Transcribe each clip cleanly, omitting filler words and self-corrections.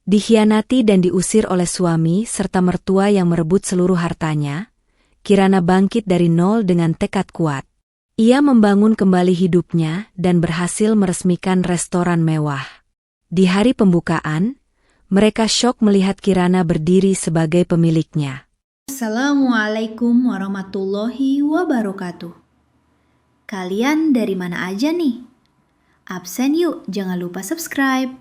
Dikhianati dan diusir oleh suami serta mertua yang merebut seluruh hartanya, Kirana bangkit dari nol dengan tekad kuat. Ia membangun kembali hidupnya dan berhasil meresmikan restoran mewah. Di hari pembukaan, mereka syok melihat Kirana berdiri sebagai pemiliknya. Assalamualaikum warahmatullahi wabarakatuh. Kalian dari mana aja nih? Absen yuk, jangan lupa subscribe.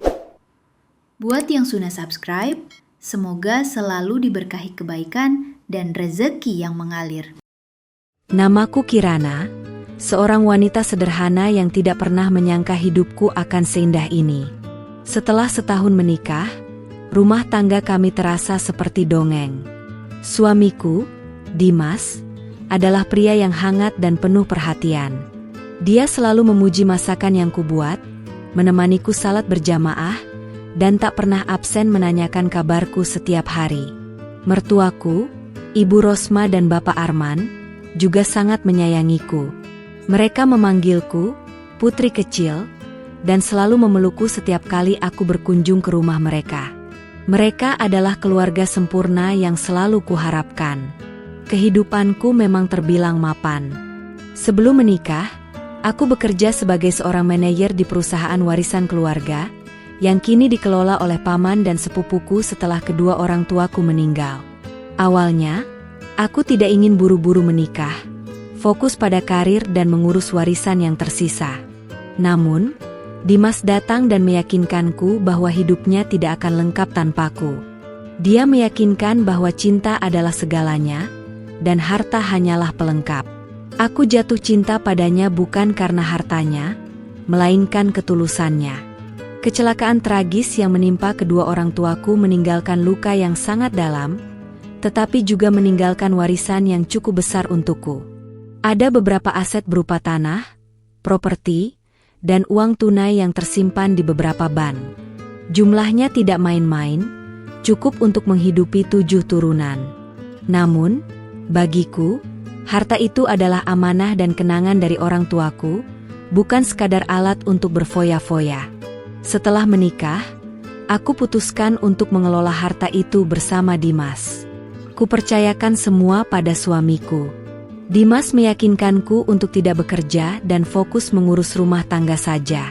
Buat yang sudah subscribe, semoga selalu diberkahi kebaikan dan rezeki yang mengalir. Namaku Kirana, seorang wanita sederhana yang tidak pernah menyangka hidupku akan seindah ini. Setelah setahun menikah, rumah tangga kami terasa seperti dongeng. Suamiku, Dimas, adalah pria yang hangat dan penuh perhatian. Dia selalu memuji masakan yang kubuat, menemaniku salat berjamaah, dan tak pernah absen menanyakan kabarku setiap hari. Mertuaku, Ibu Rosma dan Bapak Arman, juga sangat menyayangiku. Mereka memanggilku putri kecil, dan selalu memelukku setiap kali aku berkunjung ke rumah mereka. Mereka adalah keluarga sempurna yang selalu kuharapkan. Kehidupanku memang terbilang mapan. Sebelum menikah, aku bekerja sebagai seorang manajer di perusahaan warisan keluarga, yang kini dikelola oleh paman dan sepupuku setelah kedua orang tuaku meninggal. Awalnya, aku tidak ingin buru-buru menikah, fokus pada karir dan mengurus warisan yang tersisa. Namun, Dimas datang dan meyakinkanku bahwa hidupnya tidak akan lengkap tanpaku. Dia meyakinkan bahwa cinta adalah segalanya, dan harta hanyalah pelengkap. Aku jatuh cinta padanya bukan karena hartanya, melainkan ketulusannya. Kecelakaan tragis yang menimpa kedua orang tuaku meninggalkan luka yang sangat dalam, tetapi juga meninggalkan warisan yang cukup besar untukku. Ada beberapa aset berupa tanah, properti, dan uang tunai yang tersimpan di beberapa bank. Jumlahnya tidak main-main, cukup untuk menghidupi 7 turunan. Namun, bagiku, harta itu adalah amanah dan kenangan dari orang tuaku, bukan sekadar alat untuk berfoya-foya. Setelah menikah, aku putuskan untuk mengelola harta itu bersama Dimas. Kupercayakan semua pada suamiku. Dimas meyakinkanku untuk tidak bekerja dan fokus mengurus rumah tangga saja.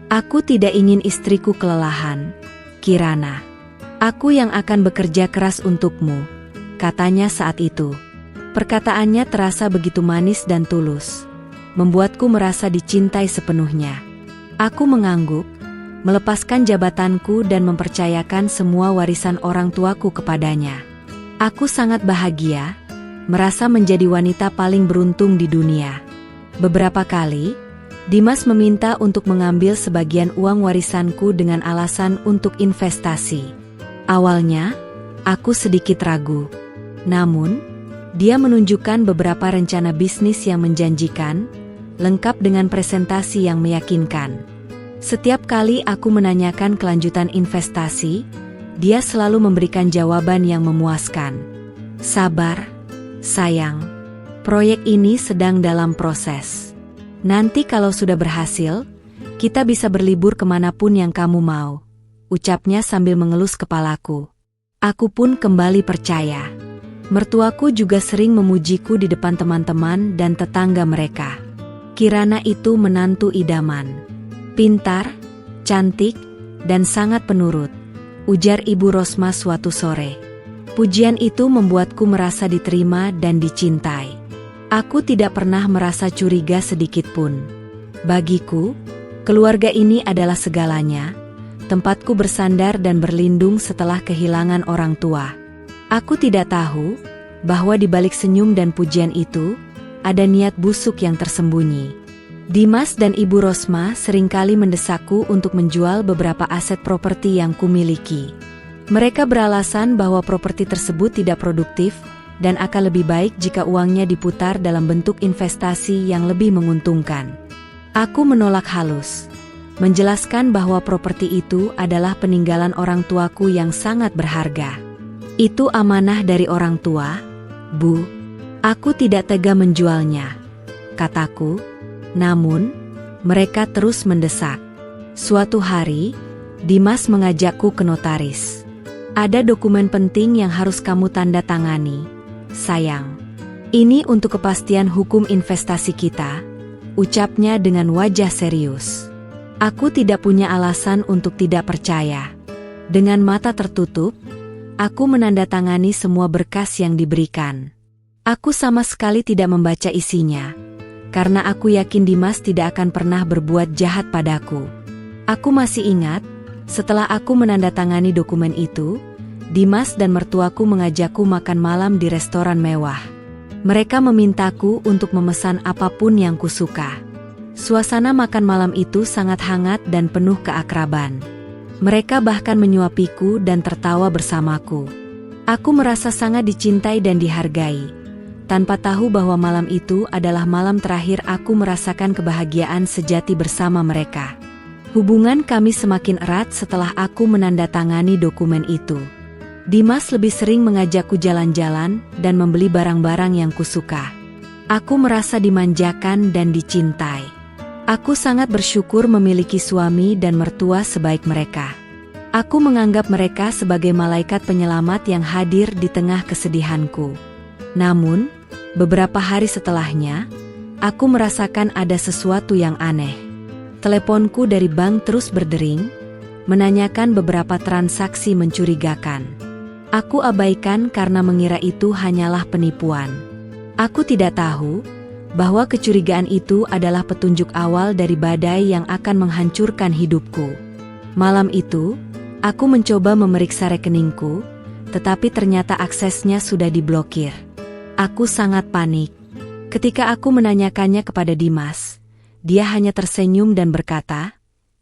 Aku tidak ingin istriku kelelahan, Kirana. Aku yang akan bekerja keras untukmu, katanya saat itu. Perkataannya terasa begitu manis dan tulus, membuatku merasa dicintai sepenuhnya. Aku mengangguk, melepaskan jabatanku dan mempercayakan semua warisan orang tuaku kepadanya. Aku sangat bahagia, merasa menjadi wanita paling beruntung di dunia. Beberapa kali, Dimas meminta untuk mengambil sebagian uang warisanku dengan alasan untuk investasi. Awalnya, aku sedikit ragu. Namun, dia menunjukkan beberapa rencana bisnis yang menjanjikan, lengkap dengan presentasi yang meyakinkan. Setiap kali aku menanyakan kelanjutan investasi, dia selalu memberikan jawaban yang memuaskan. Sabar, sayang, proyek ini sedang dalam proses. Nanti kalau sudah berhasil, kita bisa berlibur kemanapun yang kamu mau, ucapnya sambil mengelus kepalaku. Aku pun kembali percaya. Mertuaku juga sering memujiku di depan teman-teman dan tetangga mereka. Kirana itu menantu idaman. Pintar, cantik, dan sangat penurut, ujar Ibu Rosma suatu sore. Pujian itu membuatku merasa diterima dan dicintai. Aku tidak pernah merasa curiga sedikit pun. Bagiku, keluarga ini adalah segalanya, tempatku bersandar dan berlindung setelah kehilangan orang tua. Aku tidak tahu bahwa di balik senyum dan pujian itu, ada niat busuk yang tersembunyi. Dimas dan Ibu Rosma seringkali mendesakku untuk menjual beberapa aset properti yang kumiliki. Mereka beralasan bahwa properti tersebut tidak produktif dan akan lebih baik jika uangnya diputar dalam bentuk investasi yang lebih menguntungkan. Aku menolak halus, menjelaskan bahwa properti itu adalah peninggalan orang tuaku yang sangat berharga. Itu amanah dari orang tua, Bu. Aku tidak tega menjualnya, kataku. Namun, mereka terus mendesak. Suatu hari, Dimas mengajakku ke notaris. Ada dokumen penting yang harus kamu tanda tangani, sayang. Ini untuk kepastian hukum investasi kita, ucapnya dengan wajah serius. Aku tidak punya alasan untuk tidak percaya. Dengan mata tertutup, aku menandatangani semua berkas yang diberikan. Aku sama sekali tidak membaca isinya, karena aku yakin Dimas tidak akan pernah berbuat jahat padaku. Aku masih ingat, setelah aku menandatangani dokumen itu, Dimas dan mertuaku mengajakku makan malam di restoran mewah. Mereka memintaku untuk memesan apapun yang kusuka. Suasana makan malam itu sangat hangat dan penuh keakraban. Mereka bahkan menyuapiku dan tertawa bersamaku. Aku merasa sangat dicintai dan dihargai, tanpa tahu bahwa malam itu adalah malam terakhir aku merasakan kebahagiaan sejati bersama mereka. Hubungan kami semakin erat setelah aku menandatangani dokumen itu. Dimas lebih sering mengajakku jalan-jalan dan membeli barang-barang yang kusuka. Aku merasa dimanjakan dan dicintai. Aku sangat bersyukur memiliki suami dan mertua sebaik mereka. Aku menganggap mereka sebagai malaikat penyelamat yang hadir di tengah kesedihanku. Namun, beberapa hari setelahnya, aku merasakan ada sesuatu yang aneh. Teleponku dari bank terus berdering, menanyakan beberapa transaksi mencurigakan. Aku abaikan karena mengira itu hanyalah penipuan. Aku tidak tahu bahwa kecurigaan itu adalah petunjuk awal dari badai yang akan menghancurkan hidupku. Malam itu, aku mencoba memeriksa rekeningku, tetapi ternyata aksesnya sudah diblokir. Aku sangat panik. Ketika aku menanyakannya kepada Dimas, dia hanya tersenyum dan berkata,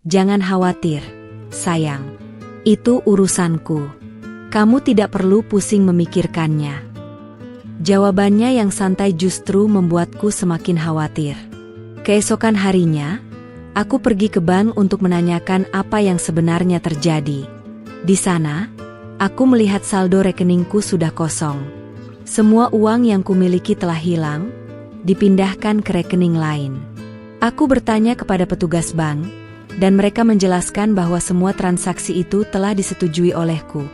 "Jangan khawatir, sayang. Itu urusanku. Kamu tidak perlu pusing memikirkannya." Jawabannya yang santai justru membuatku semakin khawatir. Keesokan harinya, aku pergi ke bank untuk menanyakan apa yang sebenarnya terjadi. Di sana, aku melihat saldo rekeningku sudah kosong. Semua uang yang kumiliki telah hilang, dipindahkan ke rekening lain. Aku bertanya kepada petugas bank, dan mereka menjelaskan bahwa semua transaksi itu telah disetujui olehku,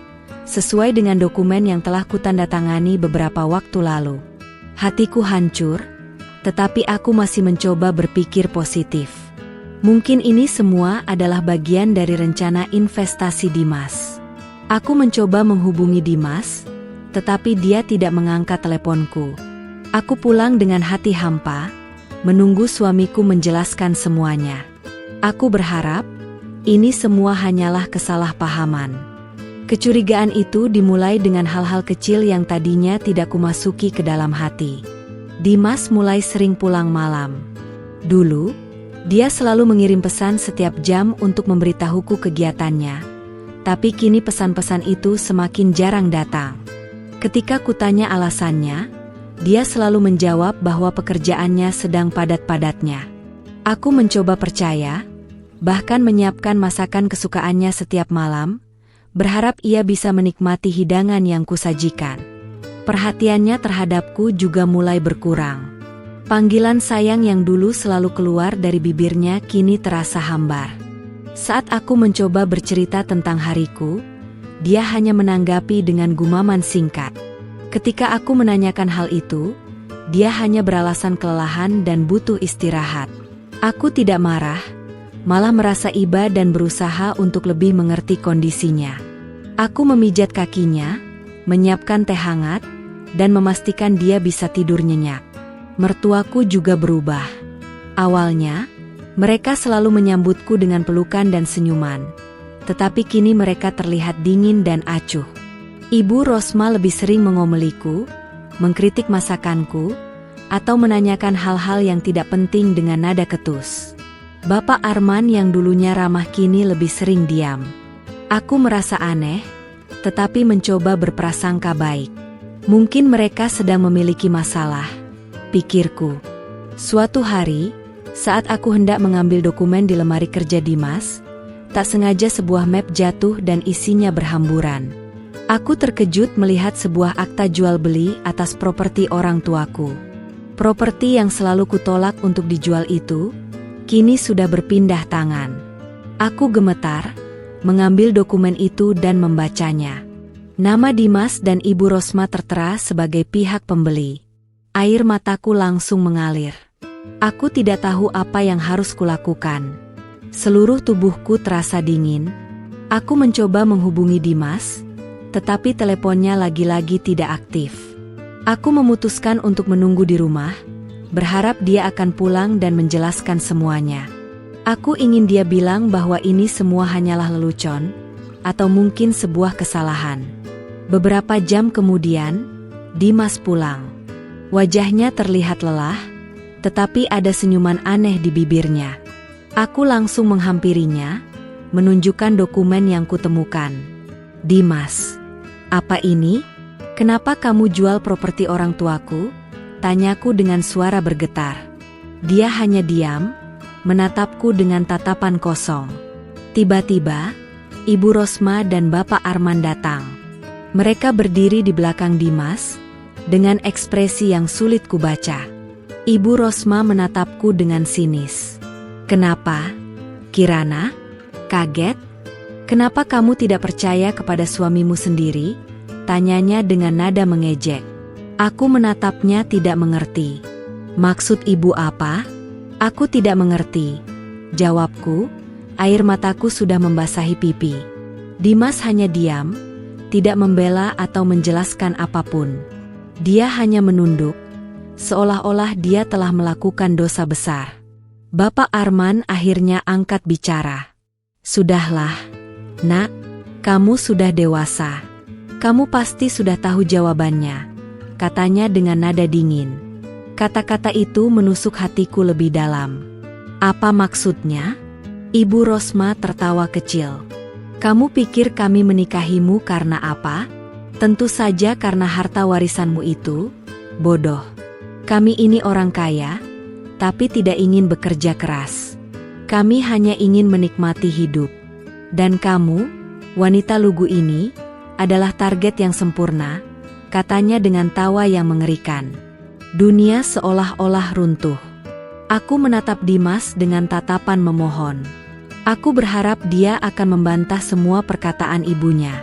sesuai dengan dokumen yang telah kutandatangani beberapa waktu lalu. Hatiku hancur, tetapi aku masih mencoba berpikir positif. Mungkin ini semua adalah bagian dari rencana investasi Dimas. Aku mencoba menghubungi Dimas, tetapi dia tidak mengangkat teleponku. Aku pulang dengan hati hampa, menunggu suamiku menjelaskan semuanya. Aku berharap ini semua hanyalah kesalahpahaman. Kecurigaan itu dimulai dengan hal-hal kecil yang tadinya tidak kumasuki ke dalam hati. Dimas mulai sering pulang malam. Dulu, dia selalu mengirim pesan setiap jam untuk memberitahuku kegiatannya. Tapi kini pesan-pesan itu semakin jarang datang. Ketika kutanya alasannya, dia selalu menjawab bahwa pekerjaannya sedang padat-padatnya. Aku mencoba percaya, bahkan menyiapkan masakan kesukaannya setiap malam, berharap ia bisa menikmati hidangan yang kusajikan. Perhatiannya terhadapku juga mulai berkurang. Panggilan sayang yang dulu selalu keluar dari bibirnya kini terasa hambar. Saat aku mencoba bercerita tentang hariku, dia hanya menanggapi dengan gumaman singkat. Ketika aku menanyakan hal itu, dia hanya beralasan kelelahan dan butuh istirahat. Aku tidak marah, malah merasa iba dan berusaha untuk lebih mengerti kondisinya. Aku memijat kakinya, menyiapkan teh hangat, dan memastikan dia bisa tidur nyenyak. Mertuaku juga berubah. Awalnya, mereka selalu menyambutku dengan pelukan dan senyuman, tetapi kini mereka terlihat dingin dan acuh. Ibu Rosma lebih sering mengomeliku, mengkritik masakanku, atau menanyakan hal-hal yang tidak penting dengan nada ketus. Bapak Arman yang dulunya ramah kini lebih sering diam. Aku merasa aneh, tetapi mencoba berprasangka baik. Mungkin mereka sedang memiliki masalah, pikirku. Suatu hari, saat aku hendak mengambil dokumen di lemari kerja Dimas, tak sengaja sebuah map jatuh dan isinya berhamburan. Aku terkejut melihat sebuah akta jual beli atas properti orang tuaku. Properti yang selalu kutolak untuk dijual itu, kini sudah berpindah tangan. Aku gemetar, mengambil dokumen itu dan membacanya. Nama Dimas dan Ibu Rosma tertera sebagai pihak pembeli. Air mataku langsung mengalir. Aku tidak tahu apa yang harus kulakukan. Seluruh tubuhku terasa dingin. Aku mencoba menghubungi Dimas, tetapi teleponnya lagi-lagi tidak aktif. Aku memutuskan untuk menunggu di rumah, berharap dia akan pulang dan menjelaskan semuanya. Aku ingin dia bilang bahwa ini semua hanyalah lelucon, atau mungkin sebuah kesalahan. Beberapa jam kemudian, Dimas pulang. Wajahnya terlihat lelah, tetapi ada senyuman aneh di bibirnya. Aku langsung menghampirinya, menunjukkan dokumen yang kutemukan. Dimas, apa ini? Kenapa kamu jual properti orang tuaku? Tanyaku dengan suara bergetar. Dia hanya diam, menatapku dengan tatapan kosong. Tiba-tiba, Ibu Rosma dan Bapak Arman datang. Mereka berdiri di belakang Dimas, dengan ekspresi yang sulit kubaca. Ibu Rosma menatapku dengan sinis. Kenapa, Kirana? Kaget? Kenapa kamu tidak percaya kepada suamimu sendiri? Tanyanya dengan nada mengejek. Aku menatapnya tidak mengerti. Maksud ibu apa? Aku tidak mengerti. Jawabku, air mataku sudah membasahi pipi. Dimas hanya diam, tidak membela atau menjelaskan apapun. Dia hanya menunduk, seolah-olah dia telah melakukan dosa besar. Bapak Arman akhirnya angkat bicara. Sudahlah, Nak, kamu sudah dewasa. Kamu pasti sudah tahu jawabannya, katanya dengan nada dingin. Kata-kata itu menusuk hatiku lebih dalam. Apa maksudnya? Ibu Rosma tertawa kecil. Kamu pikir kami menikahimu karena apa? Tentu saja karena harta warisanmu itu. Bodoh. Kami ini orang kaya, tapi tidak ingin bekerja keras. Kami hanya ingin menikmati hidup. Dan kamu, wanita lugu ini, adalah target yang sempurna, katanya dengan tawa yang mengerikan. Dunia seolah-olah runtuh. Aku menatap Dimas dengan tatapan memohon. Aku berharap dia akan membantah semua perkataan ibunya.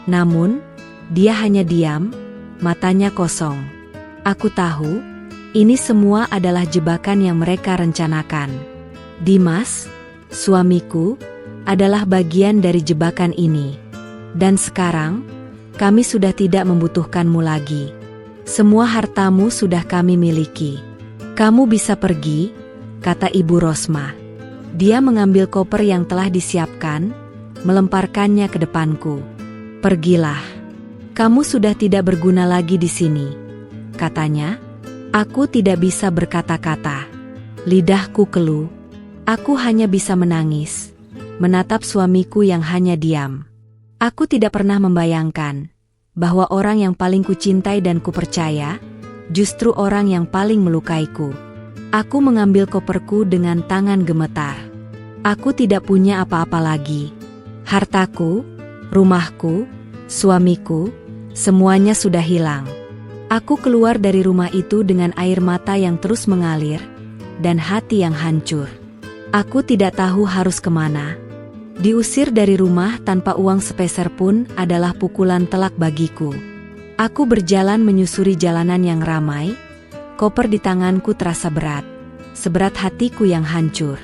Namun, dia hanya diam, matanya kosong. Aku tahu, ini semua adalah jebakan yang mereka rencanakan. Dimas, suamiku, adalah bagian dari jebakan ini. Dan sekarang, kami sudah tidak membutuhkanmu lagi. Semua hartamu sudah kami miliki. Kamu bisa pergi, kata Ibu Rosma. Dia mengambil koper yang telah disiapkan, melemparkannya ke depanku. Pergilah. Kamu sudah tidak berguna lagi di sini, katanya. Aku tidak bisa berkata-kata. Lidahku keluh. Aku hanya bisa menangis, menatap suamiku yang hanya diam. Aku tidak pernah membayangkan bahwa orang yang paling kucintai dan kupercaya, justru orang yang paling melukaiku. Aku mengambil koperku dengan tangan gemetar. Aku tidak punya apa-apa lagi. Hartaku, rumahku, suamiku, semuanya sudah hilang. Aku keluar dari rumah itu dengan air mata yang terus mengalir, dan hati yang hancur. Aku tidak tahu harus kemana. Diusir dari rumah tanpa uang sepeser pun adalah pukulan telak bagiku. Aku berjalan menyusuri jalanan yang ramai, koper di tanganku terasa berat, seberat hatiku yang hancur.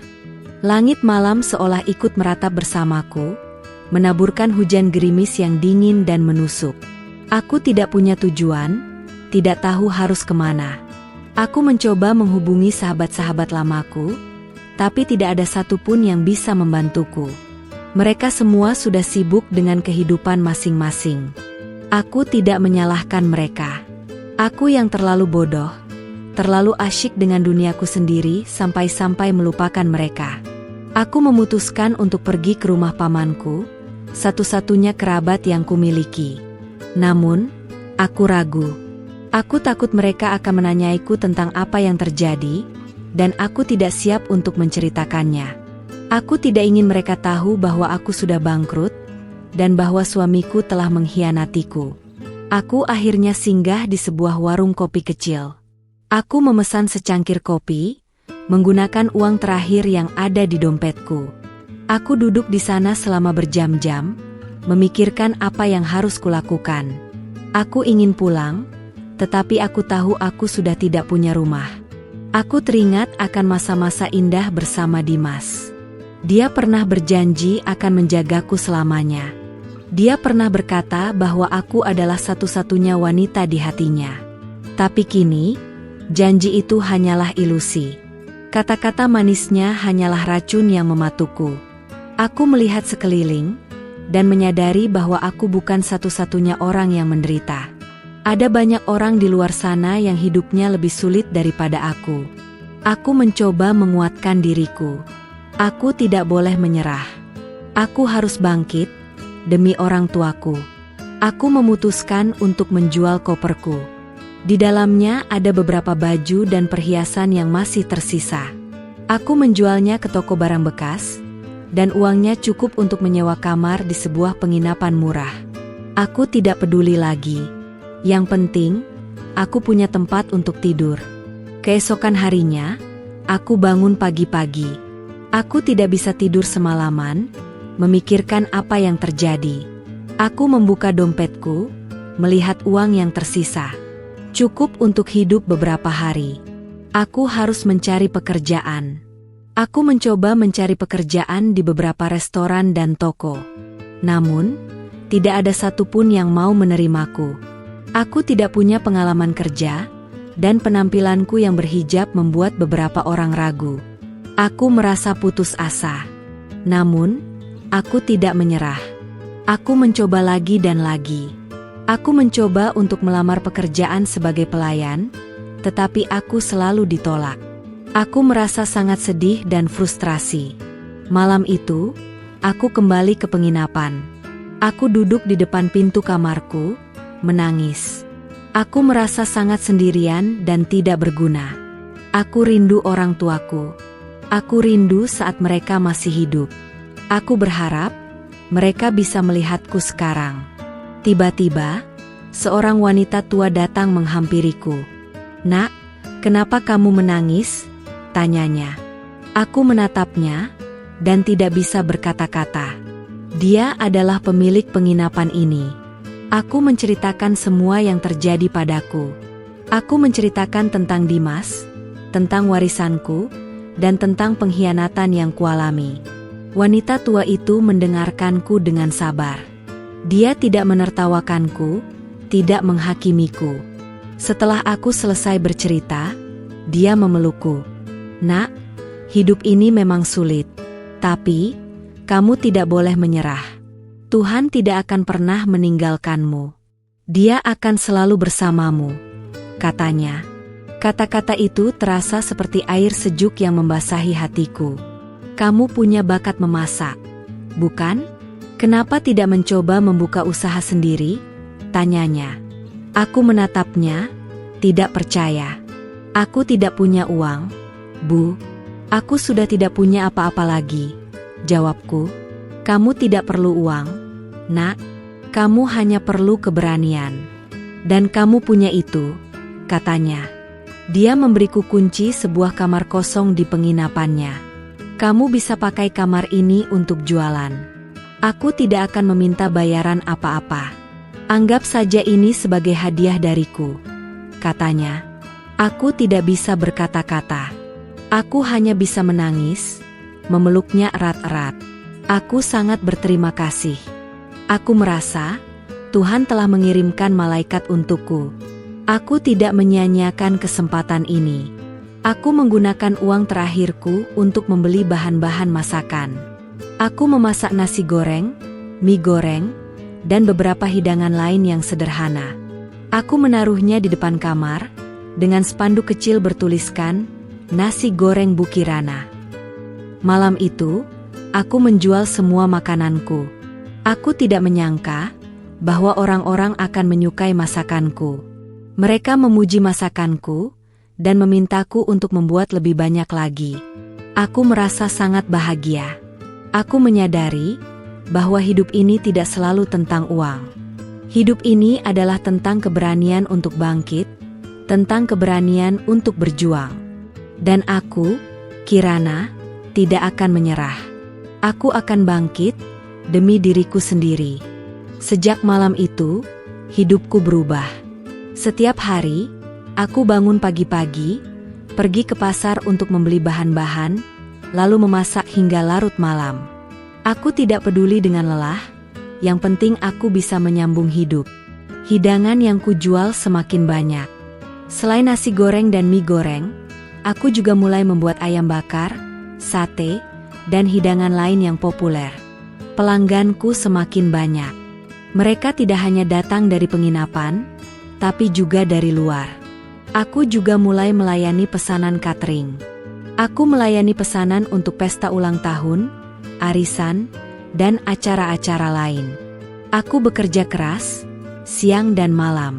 Langit malam seolah ikut meratap bersamaku, menaburkan hujan gerimis yang dingin dan menusuk. Aku tidak punya tujuan, tidak tahu harus kemana. Aku mencoba menghubungi sahabat-sahabat lamaku, tapi tidak ada satupun yang bisa membantuku. Mereka semua sudah sibuk dengan kehidupan masing-masing. Aku tidak menyalahkan mereka. Aku yang terlalu bodoh, terlalu asyik dengan duniaku sendiri sampai-sampai melupakan mereka. Aku memutuskan untuk pergi ke rumah pamanku, satu-satunya kerabat yang kumiliki. Namun, aku ragu. Aku takut mereka akan menanyaiku tentang apa yang terjadi, dan aku tidak siap untuk menceritakannya. Aku tidak ingin mereka tahu bahwa aku sudah bangkrut, dan bahwa suamiku telah mengkhianatiku. Aku akhirnya singgah di sebuah warung kopi kecil. Aku memesan secangkir kopi, menggunakan uang terakhir yang ada di dompetku. Aku duduk di sana selama berjam-jam, memikirkan apa yang harus kulakukan. Aku ingin pulang, tetapi aku tahu aku sudah tidak punya rumah. Aku teringat akan masa-masa indah bersama Dimas. Dia pernah berjanji akan menjagaku selamanya. Dia pernah berkata bahwa aku adalah satu-satunya wanita di hatinya. Tapi kini, janji itu hanyalah ilusi. Kata-kata manisnya hanyalah racun yang mematuku. Aku melihat sekeliling, dan menyadari bahwa aku bukan satu-satunya orang yang menderita. Ada banyak orang di luar sana yang hidupnya lebih sulit daripada aku. Aku mencoba menguatkan diriku. Aku tidak boleh menyerah. Aku harus bangkit, demi orang tuaku. Aku memutuskan untuk menjual koperku. Di dalamnya ada beberapa baju dan perhiasan yang masih tersisa. Aku menjualnya ke toko barang bekas, dan uangnya cukup untuk menyewa kamar di sebuah penginapan murah. Aku tidak peduli lagi. Yang penting, aku punya tempat untuk tidur. Keesokan harinya, aku bangun pagi-pagi. Aku tidak bisa tidur semalaman, memikirkan apa yang terjadi. Aku membuka dompetku, melihat uang yang tersisa. Cukup untuk hidup beberapa hari. Aku harus mencari pekerjaan. Aku mencoba mencari pekerjaan di beberapa restoran dan toko. Namun, tidak ada satupun yang mau menerimaku. Aku tidak punya pengalaman kerja, dan penampilanku yang berhijab membuat beberapa orang ragu. Aku merasa putus asa. Namun, aku tidak menyerah. Aku mencoba lagi dan lagi. Aku mencoba untuk melamar pekerjaan sebagai pelayan, tetapi aku selalu ditolak. Aku merasa sangat sedih dan frustrasi. Malam itu, aku kembali ke penginapan. Aku duduk di depan pintu kamarku, menangis. Aku merasa sangat sendirian dan tidak berguna. Aku rindu orang tuaku. Aku rindu saat mereka masih hidup. Aku berharap mereka bisa melihatku sekarang. Tiba-tiba, seorang wanita tua datang menghampiriku. "Nak, kenapa kamu menangis?" tanyanya. Aku menatapnya, dan tidak bisa berkata-kata. Dia adalah pemilik penginapan ini. Aku menceritakan semua yang terjadi padaku. Aku menceritakan tentang Dimas, tentang warisanku, dan tentang pengkhianatan yang kualami. Wanita tua itu mendengarkanku dengan sabar. Dia tidak menertawakanku, tidak menghakimiku. Setelah aku selesai bercerita, dia memelukku. "Nak, hidup ini memang sulit, tapi kamu tidak boleh menyerah. Tuhan tidak akan pernah meninggalkanmu. Dia akan selalu bersamamu," katanya. Kata-kata itu terasa seperti air sejuk yang membasahi hatiku. "Kamu punya bakat memasak, bukan? Kenapa tidak mencoba membuka usaha sendiri?" tanyanya. Aku menatapnya, tidak percaya. "Aku tidak punya uang, Bu. Aku sudah tidak punya apa-apa lagi," jawabku. "Kamu tidak perlu uang, Nak. Kamu hanya perlu keberanian. Dan kamu punya itu," katanya. Dia memberiku kunci sebuah kamar kosong di penginapannya. "Kamu bisa pakai kamar ini untuk jualan. Aku tidak akan meminta bayaran apa-apa. Anggap saja ini sebagai hadiah dariku," katanya. Aku tidak bisa berkata-kata. Aku hanya bisa menangis, memeluknya erat-erat. Aku sangat berterima kasih. Aku merasa Tuhan telah mengirimkan malaikat untukku. Aku tidak menyia-nyiakan kesempatan ini. Aku menggunakan uang terakhirku untuk membeli bahan-bahan masakan. Aku memasak nasi goreng, mie goreng, dan beberapa hidangan lain yang sederhana. Aku menaruhnya di depan kamar, dengan spanduk kecil bertuliskan, "Nasi goreng Bu Kirana." Malam itu, aku menjual semua makananku. Aku tidak menyangka bahwa orang-orang akan menyukai masakanku. Mereka memuji masakanku dan memintaku untuk membuat lebih banyak lagi. Aku merasa sangat bahagia. Aku menyadari bahwa hidup ini tidak selalu tentang uang. Hidup ini adalah tentang keberanian untuk bangkit, tentang keberanian untuk berjuang. Dan aku, Kirana, tidak akan menyerah. Aku akan bangkit demi diriku sendiri. Sejak malam itu, hidupku berubah. Setiap hari, aku bangun pagi-pagi, pergi ke pasar untuk membeli bahan-bahan, lalu memasak hingga larut malam. Aku tidak peduli dengan lelah, yang penting aku bisa menyambung hidup. Hidangan yang kujual semakin banyak. Selain nasi goreng dan mie goreng, aku juga mulai membuat ayam bakar, sate, dan hidangan lain yang populer. Pelangganku semakin banyak. Mereka tidak hanya datang dari penginapan, tapi juga dari luar. Aku juga mulai melayani pesanan catering. Aku melayani pesanan untuk pesta ulang tahun, arisan, dan acara-acara lain. Aku bekerja keras, siang dan malam.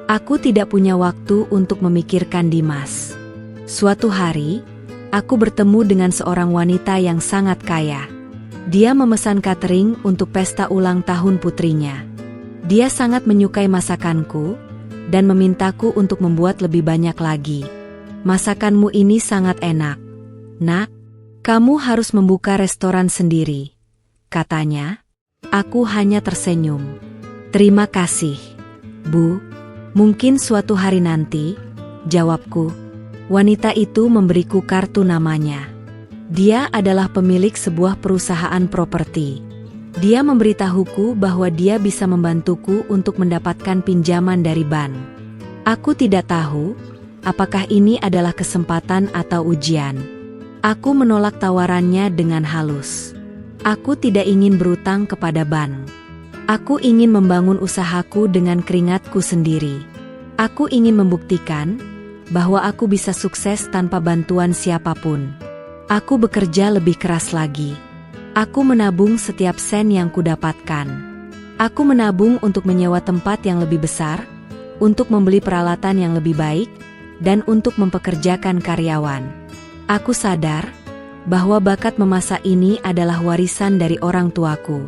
Aku tidak punya waktu untuk memikirkan Dimas. Suatu hari, aku bertemu dengan seorang wanita yang sangat kaya. Dia memesan catering untuk pesta ulang tahun putrinya. Dia sangat menyukai masakanku dan memintaku untuk membuat lebih banyak lagi. Masakanmu ini sangat enak. Nak, kamu harus membuka restoran sendiri, katanya. Aku hanya tersenyum. Terima kasih, Bu. Mungkin suatu hari nanti, jawabku. Wanita itu memberiku kartu namanya. Dia adalah pemilik sebuah perusahaan properti. Dia memberitahuku bahwa dia bisa membantuku untuk mendapatkan pinjaman dari bank. Aku tidak tahu apakah ini adalah kesempatan atau ujian. Aku menolak tawarannya dengan halus. Aku tidak ingin berutang kepada bank. Aku ingin membangun usahaku dengan keringatku sendiri. Aku ingin membuktikan bahwa aku bisa sukses tanpa bantuan siapapun. Aku bekerja lebih keras lagi. Aku menabung setiap sen yang kudapatkan. Aku menabung untuk menyewa tempat yang lebih besar, untuk membeli peralatan yang lebih baik, dan untuk mempekerjakan karyawan. Aku sadar bahwa bakat memasak ini adalah warisan dari orang tuaku.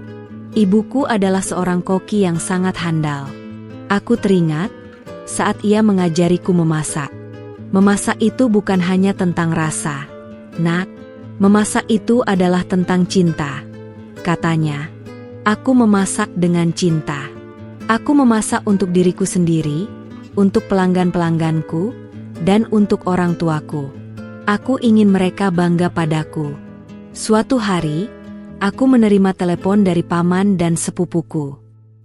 Ibuku adalah seorang koki yang sangat handal. Aku teringat saat ia mengajariku memasak. Memasak itu bukan hanya tentang rasa. Nak, memasak itu adalah tentang cinta, katanya. Aku memasak dengan cinta. Aku memasak untuk diriku sendiri, untuk pelanggan-pelangganku, dan untuk orang tuaku. Aku ingin mereka bangga padaku. Suatu hari, aku menerima telepon dari paman dan sepupuku.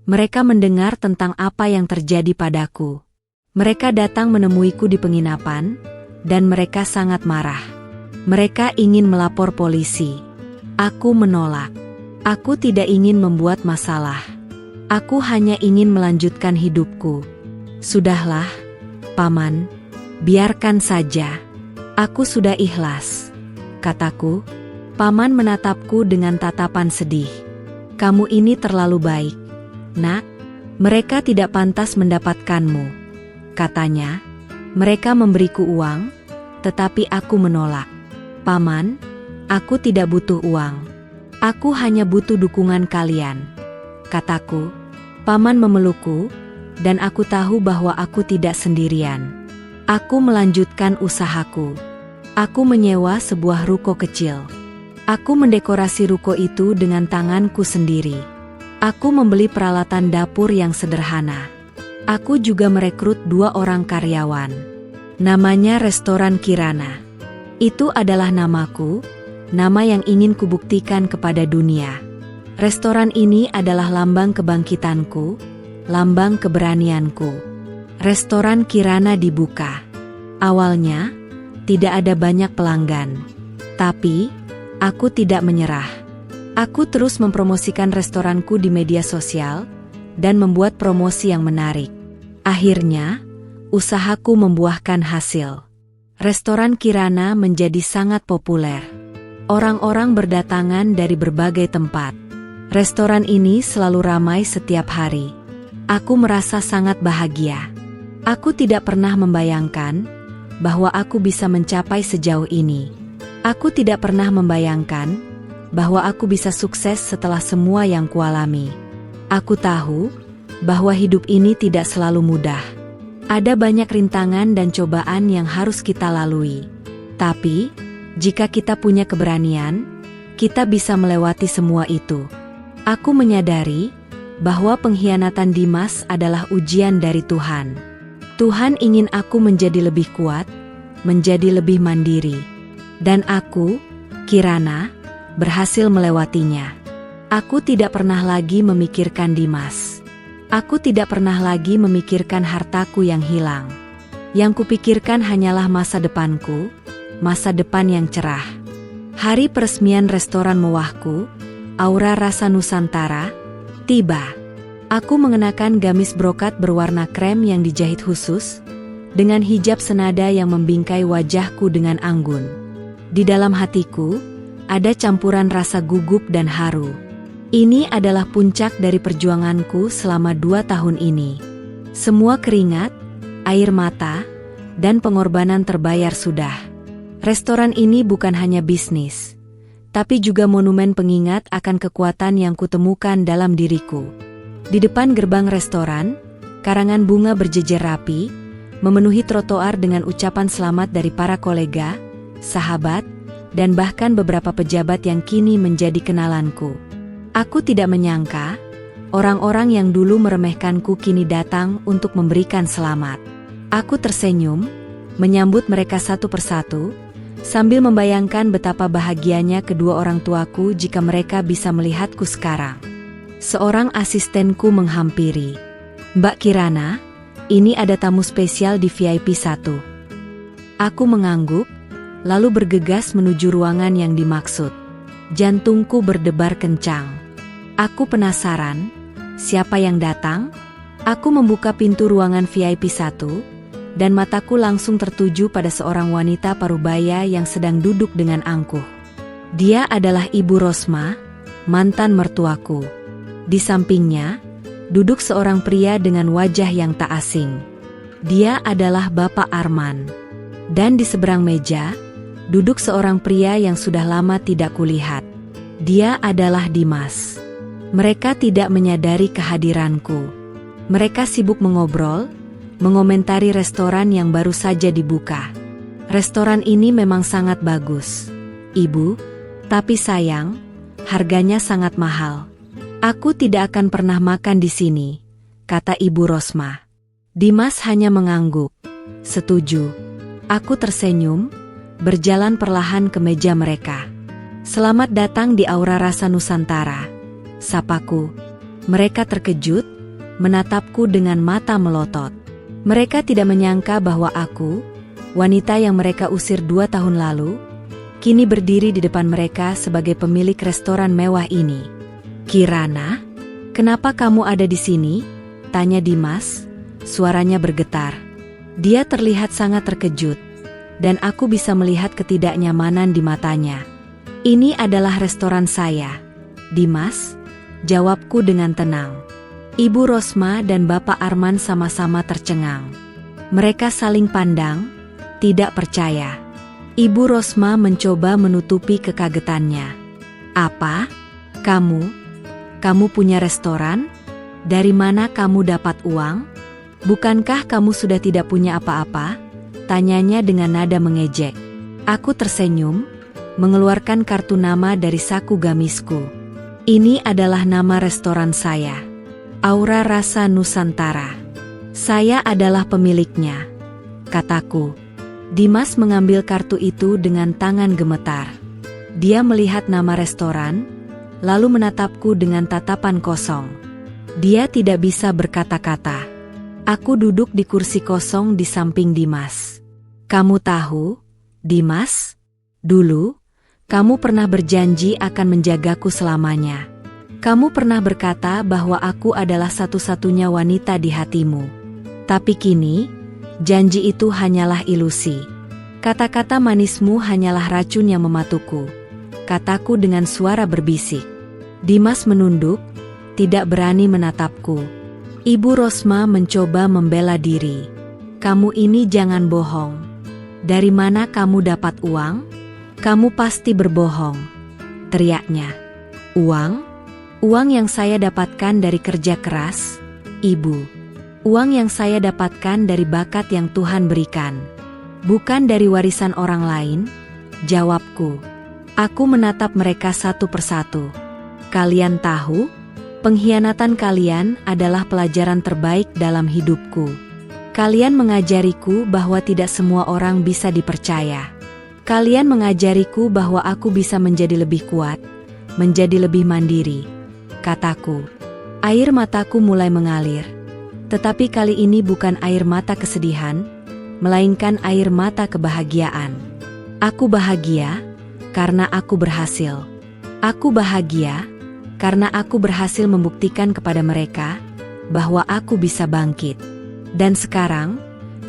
Mereka mendengar tentang apa yang terjadi padaku. Mereka datang menemuiku di penginapan, dan mereka sangat marah. Mereka ingin melapor polisi. Aku menolak. Aku tidak ingin membuat masalah. Aku hanya ingin melanjutkan hidupku. Sudahlah, Paman, biarkan saja. Aku sudah ikhlas, kataku. Paman menatapku dengan tatapan sedih. Kamu ini terlalu baik, Nak. Mereka tidak pantas mendapatkanmu, katanya. Mereka memberiku uang, tetapi aku menolak. Paman, aku tidak butuh uang. Aku hanya butuh dukungan kalian, kataku. Paman memelukku, dan aku tahu bahwa aku tidak sendirian. Aku melanjutkan usahaku. Aku menyewa sebuah ruko kecil. Aku mendekorasi ruko itu dengan tanganku sendiri. Aku membeli peralatan dapur yang sederhana. Aku juga merekrut 2 orang karyawan. Namanya Restoran Kirana. Itu adalah namaku, nama yang ingin kubuktikan kepada dunia. Restoran ini adalah lambang kebangkitanku, lambang keberanianku. Restoran Kirana dibuka. Awalnya, tidak ada banyak pelanggan. Tapi, aku tidak menyerah. Aku terus mempromosikan restoranku di media sosial, dan membuat promosi yang menarik. Akhirnya, usahaku membuahkan hasil. Restoran Kirana menjadi sangat populer. Orang-orang berdatangan dari berbagai tempat. Restoran ini selalu ramai setiap hari. Aku merasa sangat bahagia. Aku tidak pernah membayangkan bahwa aku bisa mencapai sejauh ini. Aku tidak pernah membayangkan bahwa aku bisa sukses setelah semua yang kualami. Aku tahu bahwa hidup ini tidak selalu mudah. Ada banyak rintangan dan cobaan yang harus kita lalui. Tapi, jika kita punya keberanian, Kita bisa melewati semua itu. Aku menyadari bahwa pengkhianatan Dimas adalah ujian dari Tuhan. Tuhan ingin aku menjadi lebih kuat, menjadi lebih mandiri. Dan aku, Kirana, berhasil melewatinya. Aku tidak pernah lagi memikirkan Dimas. Aku tidak pernah lagi memikirkan hartaku yang hilang. Yang kupikirkan hanyalah masa depanku, masa depan yang cerah. Hari peresmian restoran mewahku, Aura Rasa Nusantara, tiba. Aku mengenakan gamis brokat berwarna krem yang dijahit khusus, dengan hijab senada yang membingkai wajahku dengan anggun. Di dalam hatiku, ada campuran rasa gugup dan haru. Ini adalah puncak dari perjuanganku selama 2 tahun ini. Semua keringat, air mata, dan pengorbanan terbayar sudah. Restoran ini bukan hanya bisnis, tapi juga monumen pengingat akan kekuatan yang kutemukan dalam diriku. Di depan gerbang restoran, karangan bunga berjejer rapi, memenuhi trotoar dengan ucapan selamat dari para kolega, sahabat, dan bahkan beberapa pejabat yang kini menjadi kenalanku. Aku tidak menyangka, orang-orang yang dulu meremehkanku kini datang untuk memberikan selamat. Aku tersenyum, menyambut mereka satu persatu, sambil membayangkan betapa bahagianya kedua orang tuaku jika mereka bisa melihatku sekarang. Seorang asistenku menghampiri. "Mbak Kirana, ini ada tamu spesial di VIP 1. Aku mengangguk, lalu bergegas menuju ruangan yang dimaksud. Jantungku berdebar kencang. Aku penasaran, siapa yang datang? Aku membuka pintu ruangan VIP 1, dan mataku langsung tertuju pada seorang wanita parubaya yang sedang duduk dengan angkuh. Dia adalah Ibu Rosma, mantan mertuaku. Di sampingnya, duduk seorang pria dengan wajah yang tak asing. Dia adalah Bapak Arman. Dan di seberang meja, duduk seorang pria yang sudah lama tidak kulihat. Dia adalah Dimas. Mereka tidak menyadari kehadiranku. Mereka sibuk mengobrol, mengomentari restoran yang baru saja dibuka. Restoran ini memang sangat bagus, Ibu, tapi sayang, harganya sangat mahal. Aku tidak akan pernah makan di sini, kata Ibu Rosma. Dimas hanya mengangguk. Setuju. Aku tersenyum, berjalan perlahan ke meja mereka. Selamat datang di Aura Rasa Nusantara, sapaku. Mereka terkejut, menatapku dengan mata melotot. Mereka tidak menyangka bahwa aku, wanita yang mereka usir 2 tahun lalu, kini berdiri di depan mereka sebagai pemilik restoran mewah ini. Kirana, kenapa kamu ada di sini? Tanya Dimas, suaranya bergetar. Dia terlihat sangat terkejut, dan aku bisa melihat ketidaknyamanan di matanya. Ini adalah restoran saya, Dimas, jawabku dengan tenang. Ibu Rosma dan Bapak Arman sama-sama tercengang. Mereka saling pandang, tidak percaya. Ibu Rosma mencoba menutupi kekagetannya. Apa? Kamu punya restoran? Dari mana kamu dapat uang? Bukankah kamu sudah tidak punya apa-apa? Tanyanya dengan nada mengejek. Aku tersenyum, mengeluarkan kartu nama dari saku gamisku. Ini adalah nama restoran saya. Aura Rasa Nusantara. Saya adalah pemiliknya, kataku. Dimas mengambil kartu itu dengan tangan gemetar. Dia melihat nama restoran, lalu menatapku dengan tatapan kosong. Dia tidak bisa berkata-kata. Aku duduk di kursi kosong di samping Dimas. Kamu tahu, Dimas? Dulu, kamu pernah berjanji akan menjagaku selamanya. Kamu pernah berkata bahwa aku adalah satu-satunya wanita di hatimu. Tapi kini, janji itu hanyalah ilusi. Kata-kata manismu hanyalah racun yang mematuku, kataku dengan suara berbisik. Dimas menunduk, tidak berani menatapku. Ibu Rosma mencoba membela diri. Kamu ini jangan bohong. Dari mana kamu dapat uang? Kamu pasti berbohong, teriaknya. Uang? Uang yang saya dapatkan dari kerja keras, Ibu. Uang yang saya dapatkan dari bakat yang Tuhan berikan. Bukan dari warisan orang lain, jawabku. Aku menatap mereka satu persatu. Kalian tahu, pengkhianatan kalian adalah pelajaran terbaik dalam hidupku. Kalian mengajariku bahwa tidak semua orang bisa dipercaya. Kalian mengajariku bahwa aku bisa menjadi lebih kuat, menjadi lebih mandiri, kataku. Air mataku mulai mengalir. Tetapi kali ini bukan air mata kesedihan, melainkan air mata kebahagiaan. Aku bahagia karena aku berhasil. Aku bahagia karena aku berhasil membuktikan kepada mereka bahwa aku bisa bangkit. Dan sekarang,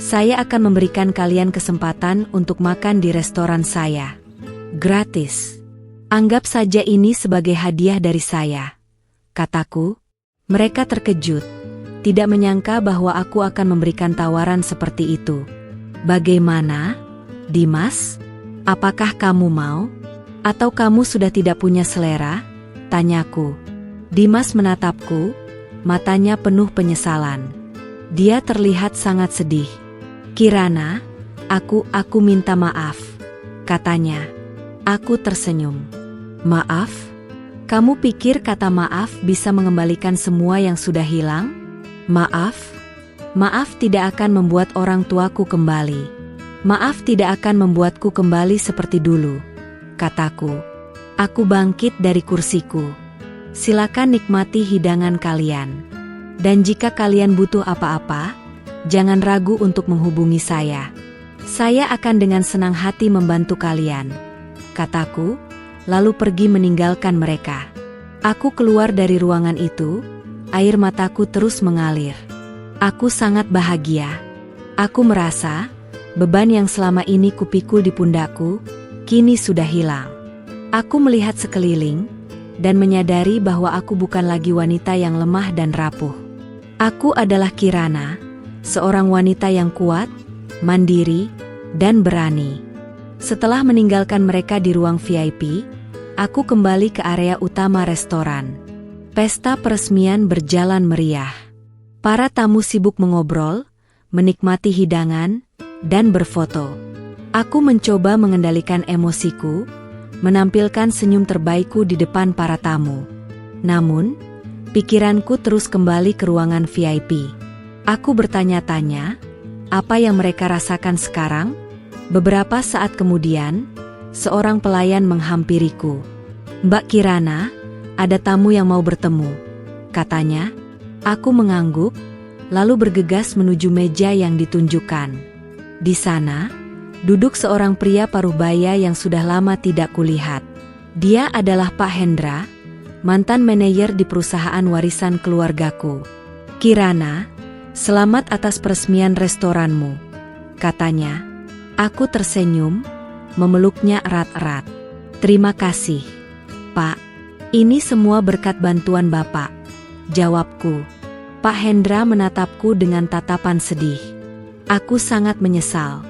saya akan memberikan kalian kesempatan untuk makan di restoran saya. Gratis. Anggap saja ini sebagai hadiah dari saya, kataku. Mereka terkejut, tidak menyangka bahwa aku akan memberikan tawaran seperti itu. Bagaimana, Dimas? Apakah kamu mau? Atau kamu sudah tidak punya selera? Tanyaku. Dimas menatapku, matanya penuh penyesalan. Dia terlihat sangat sedih. Kirana, aku minta maaf, katanya. Aku tersenyum. Maaf? Kamu pikir kata maaf bisa mengembalikan semua yang sudah hilang? Maaf? Maaf tidak akan membuat orang tuaku kembali. Maaf tidak akan membuatku kembali seperti dulu, kataku. Aku bangkit dari kursiku. Silakan nikmati hidangan kalian. Dan jika kalian butuh apa-apa, jangan ragu untuk menghubungi saya. Saya akan dengan senang hati membantu kalian, kataku, lalu pergi meninggalkan mereka. Aku keluar dari ruangan itu, air mataku terus mengalir. Aku sangat bahagia. Aku merasa, beban yang selama ini kupikul di pundakku, kini sudah hilang. Aku melihat sekeliling, dan menyadari bahwa aku bukan lagi wanita yang lemah dan rapuh. Aku adalah Kirana, seorang wanita yang kuat, mandiri, dan berani. Setelah meninggalkan mereka di ruang VIP, aku kembali ke area utama restoran. Pesta peresmian berjalan meriah. Para tamu sibuk mengobrol, menikmati hidangan, dan berfoto. Aku mencoba mengendalikan emosiku, menampilkan senyum terbaikku di depan para tamu. Namun, pikiranku terus kembali ke ruangan VIP. Aku bertanya-tanya, apa yang mereka rasakan sekarang? Beberapa saat kemudian, seorang pelayan menghampiriku. Mbak Kirana, ada tamu yang mau bertemu, katanya. Aku mengangguk, lalu bergegas menuju meja yang ditunjukkan. Di sana, duduk seorang pria paruh-baya yang sudah lama tidak kulihat. Dia adalah Pak Hendra, mantan manajer di perusahaan warisan keluargaku. Kirana, selamat atas peresmian restoranmu, katanya. Aku tersenyum, memeluknya erat-erat. Terima kasih, Pak. Ini semua berkat bantuan Bapak, jawabku. Pak Hendra menatapku dengan tatapan sedih. Aku sangat menyesal.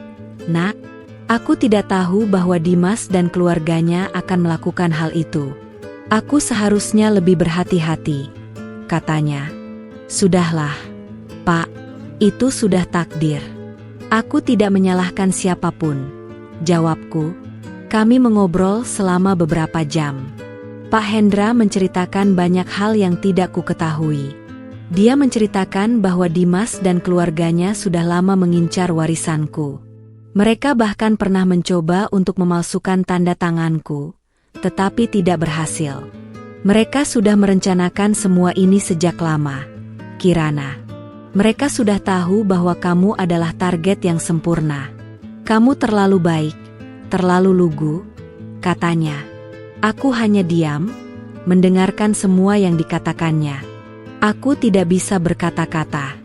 Nak, aku tidak tahu bahwa Dimas dan keluarganya akan melakukan hal itu. Aku seharusnya lebih berhati-hati, katanya. Sudahlah, Pak, itu sudah takdir. Aku tidak menyalahkan siapapun, jawabku. Kami mengobrol selama beberapa jam. Pak Hendra menceritakan banyak hal yang tidak ku ketahui. Dia menceritakan bahwa Dimas dan keluarganya sudah lama mengincar warisanku. Mereka bahkan pernah mencoba untuk memalsukan tanda tanganku, tetapi tidak berhasil. Mereka sudah merencanakan semua ini sejak lama, Kirana. Mereka sudah tahu bahwa kamu adalah target yang sempurna. Kamu terlalu baik, terlalu lugu, katanya. Aku hanya diam, mendengarkan semua yang dikatakannya. Aku tidak bisa berkata-kata.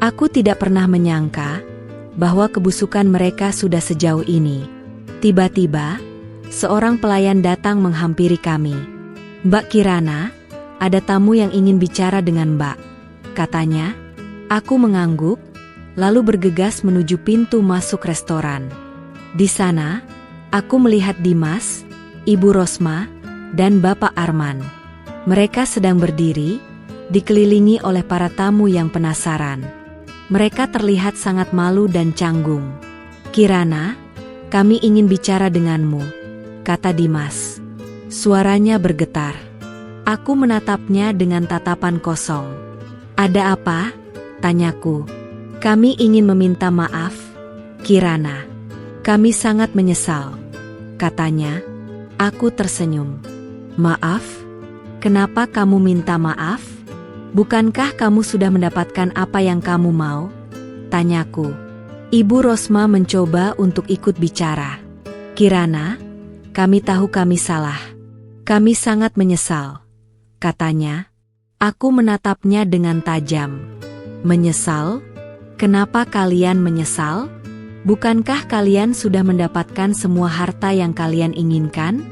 Aku tidak pernah menyangka bahwa kebusukan mereka sudah sejauh ini. Tiba-tiba, seorang pelayan datang menghampiri kami. Mbak Kirana, ada tamu yang ingin bicara dengan Mbak, katanya. Aku mengangguk, lalu bergegas menuju pintu masuk restoran. Di sana, aku melihat Dimas, Ibu Rosma, dan Bapak Arman. Mereka sedang berdiri, dikelilingi oleh para tamu yang penasaran. Mereka terlihat sangat malu dan canggung. Kirana, kami ingin bicara denganmu, kata Dimas. Suaranya bergetar. Aku menatapnya dengan tatapan kosong. Ada apa? Tanyaku. Kami ingin meminta maaf, Kirana. Kami sangat menyesal, katanya. Aku tersenyum. Maaf? Kenapa kamu minta maaf? Bukankah kamu sudah mendapatkan apa yang kamu mau? Tanyaku. Ibu Rosma mencoba untuk ikut bicara. Kirana, kami tahu kami salah. Kami sangat menyesal, katanya. Aku menatapnya dengan tajam. Menyesal? Kenapa kalian menyesal? Bukankah kalian sudah mendapatkan semua harta yang kalian inginkan?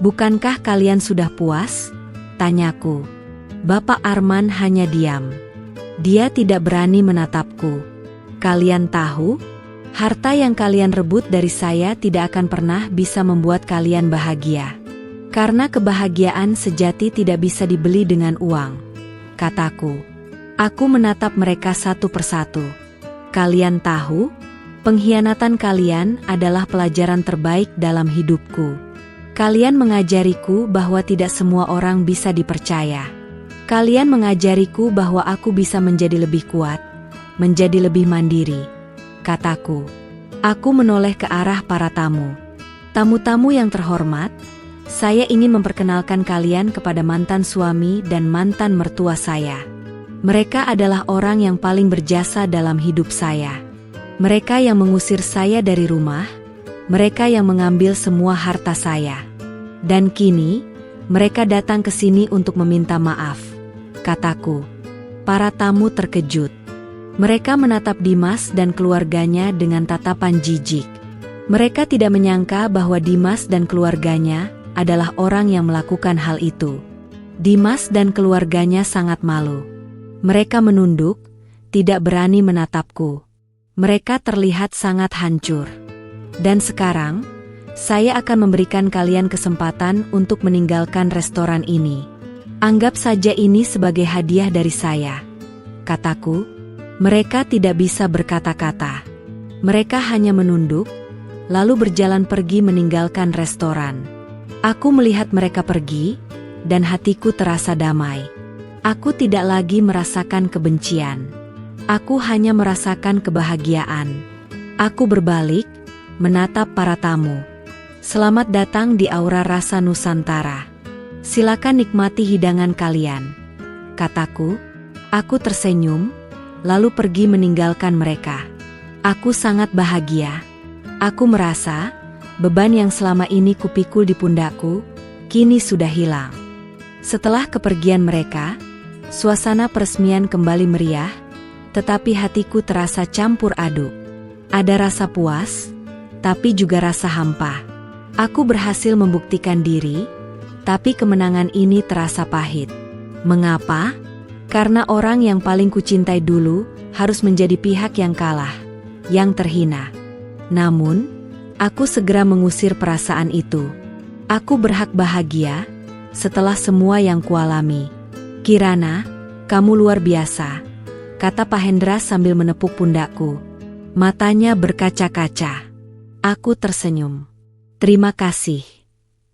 Bukankah kalian sudah puas? Tanyaku. Bapak Arman hanya diam. Dia tidak berani menatapku. Kalian tahu? Harta yang kalian rebut dari saya tidak akan pernah bisa membuat kalian bahagia. Karena kebahagiaan sejati tidak bisa dibeli dengan uang, kataku. Aku menatap mereka satu persatu. Kalian tahu? Pengkhianatan kalian adalah pelajaran terbaik dalam hidupku. Kalian mengajariku bahwa tidak semua orang bisa dipercaya. Kalian mengajariku bahwa aku bisa menjadi lebih kuat, menjadi lebih mandiri, kataku. Aku menoleh ke arah para tamu. Tamu-tamu yang terhormat, saya ingin memperkenalkan kalian kepada mantan suami dan mantan mertua saya. Mereka adalah orang yang paling berjasa dalam hidup saya. Mereka yang mengusir saya dari rumah, mereka yang mengambil semua harta saya. Dan kini, mereka datang ke sini untuk meminta maaf, kataku. Para tamu terkejut. Mereka menatap Dimas dan keluarganya dengan tatapan jijik. Mereka tidak menyangka bahwa Dimas dan keluarganya adalah orang yang melakukan hal itu. Dimas dan keluarganya sangat malu. Mereka menunduk, tidak berani menatapku. Mereka terlihat sangat hancur. Dan sekarang, saya akan memberikan kalian kesempatan untuk meninggalkan restoran ini. Anggap saja ini sebagai hadiah dari saya, kataku. Mereka tidak bisa berkata-kata. Mereka hanya menunduk, lalu berjalan pergi meninggalkan restoran. Aku melihat mereka pergi, dan hatiku terasa damai. Aku tidak lagi merasakan kebencian. Aku hanya merasakan kebahagiaan. Aku berbalik, menatap para tamu. Selamat datang di Aura Rasa Nusantara. Silakan nikmati hidangan kalian, kataku. Aku tersenyum, lalu pergi meninggalkan mereka. Aku sangat bahagia. Aku merasa beban yang selama ini kupikul di pundakku, kini sudah hilang. Setelah kepergian mereka, suasana peresmian kembali meriah, tetapi hatiku terasa campur aduk. Ada rasa puas, tapi juga rasa hampa. Aku berhasil membuktikan diri, tapi kemenangan ini terasa pahit. Mengapa? Karena orang yang paling kucintai dulu harus menjadi pihak yang kalah, yang terhina. Namun, aku segera mengusir perasaan itu. Aku berhak bahagia setelah semua yang kualami. Kirana, kamu luar biasa, kata Pak Hendra sambil menepuk pundakku. Matanya berkaca-kaca. Aku tersenyum. Terima kasih,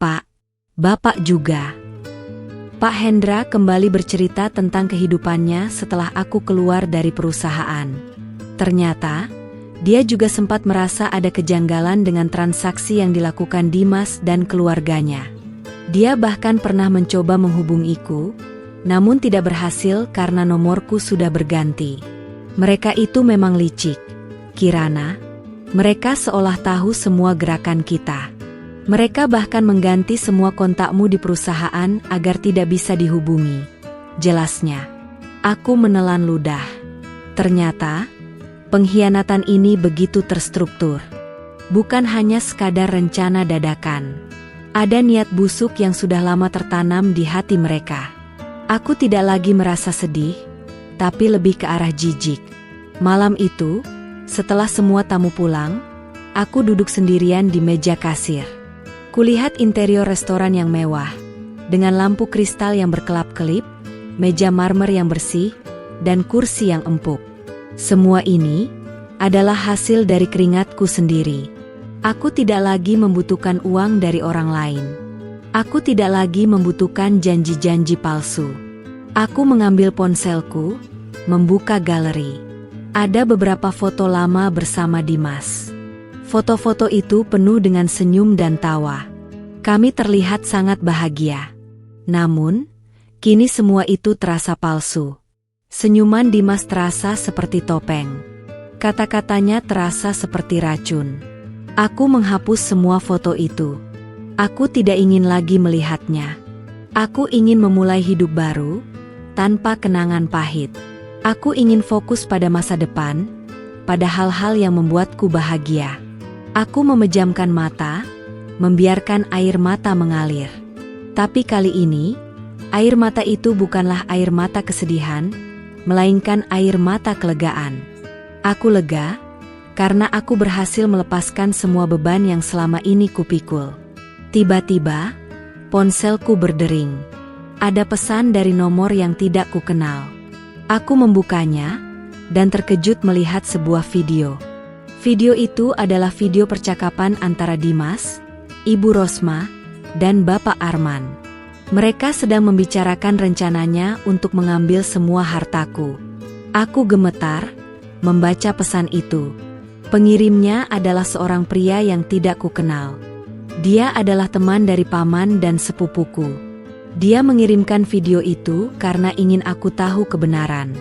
Pak. Bapak juga. Pak Hendra kembali bercerita tentang kehidupannya setelah aku keluar dari perusahaan. Ternyata, dia juga sempat merasa ada kejanggalan dengan transaksi yang dilakukan Dimas dan keluarganya. Dia bahkan pernah mencoba menghubungiku, namun tidak berhasil karena nomorku sudah berganti. Mereka itu memang licik, Kirana. Mereka seolah tahu semua gerakan kita. Mereka bahkan mengganti semua kontakmu di perusahaan agar tidak bisa dihubungi. Jelasnya. Aku menelan ludah. Ternyata, pengkhianatan ini begitu terstruktur. Bukan hanya sekadar rencana dadakan. Ada niat busuk yang sudah lama tertanam di hati mereka. Aku tidak lagi merasa sedih, tapi lebih ke arah jijik. Malam itu, setelah semua tamu pulang, aku duduk sendirian di meja kasir. Kulihat interior restoran yang mewah, dengan lampu kristal yang berkelap-kelip, meja marmer yang bersih, dan kursi yang empuk. Semua ini adalah hasil dari keringatku sendiri. Aku tidak lagi membutuhkan uang dari orang lain. Aku tidak lagi membutuhkan janji-janji palsu. Aku mengambil ponselku, membuka galeri. Ada beberapa foto lama bersama Dimas. Foto-foto itu penuh dengan senyum dan tawa. Kami terlihat sangat bahagia. Namun, kini semua itu terasa palsu. Senyuman Dimas terasa seperti topeng. Kata-katanya terasa seperti racun. Aku menghapus semua foto itu. Aku tidak ingin lagi melihatnya. Aku ingin memulai hidup baru, tanpa kenangan pahit. Aku ingin fokus pada masa depan, pada hal-hal yang membuatku bahagia. Aku memejamkan mata, membiarkan air mata mengalir. Tapi kali ini, air mata itu bukanlah air mata kesedihan, melainkan air mata kelegaan. Aku lega, karena aku berhasil melepaskan semua beban yang selama ini kupikul. Tiba-tiba, ponselku berdering. Ada pesan dari nomor yang tidak kukenal. Aku membukanya, dan terkejut melihat sebuah video. Video itu adalah video percakapan antara Dimas, Ibu Rosma, dan Bapak Arman. Mereka sedang membicarakan rencananya untuk mengambil semua hartaku. Aku gemetar, membaca pesan itu. Pengirimnya adalah seorang pria yang tidak kukenal. Dia adalah teman dari paman dan sepupuku. Dia mengirimkan video itu karena ingin aku tahu kebenaran.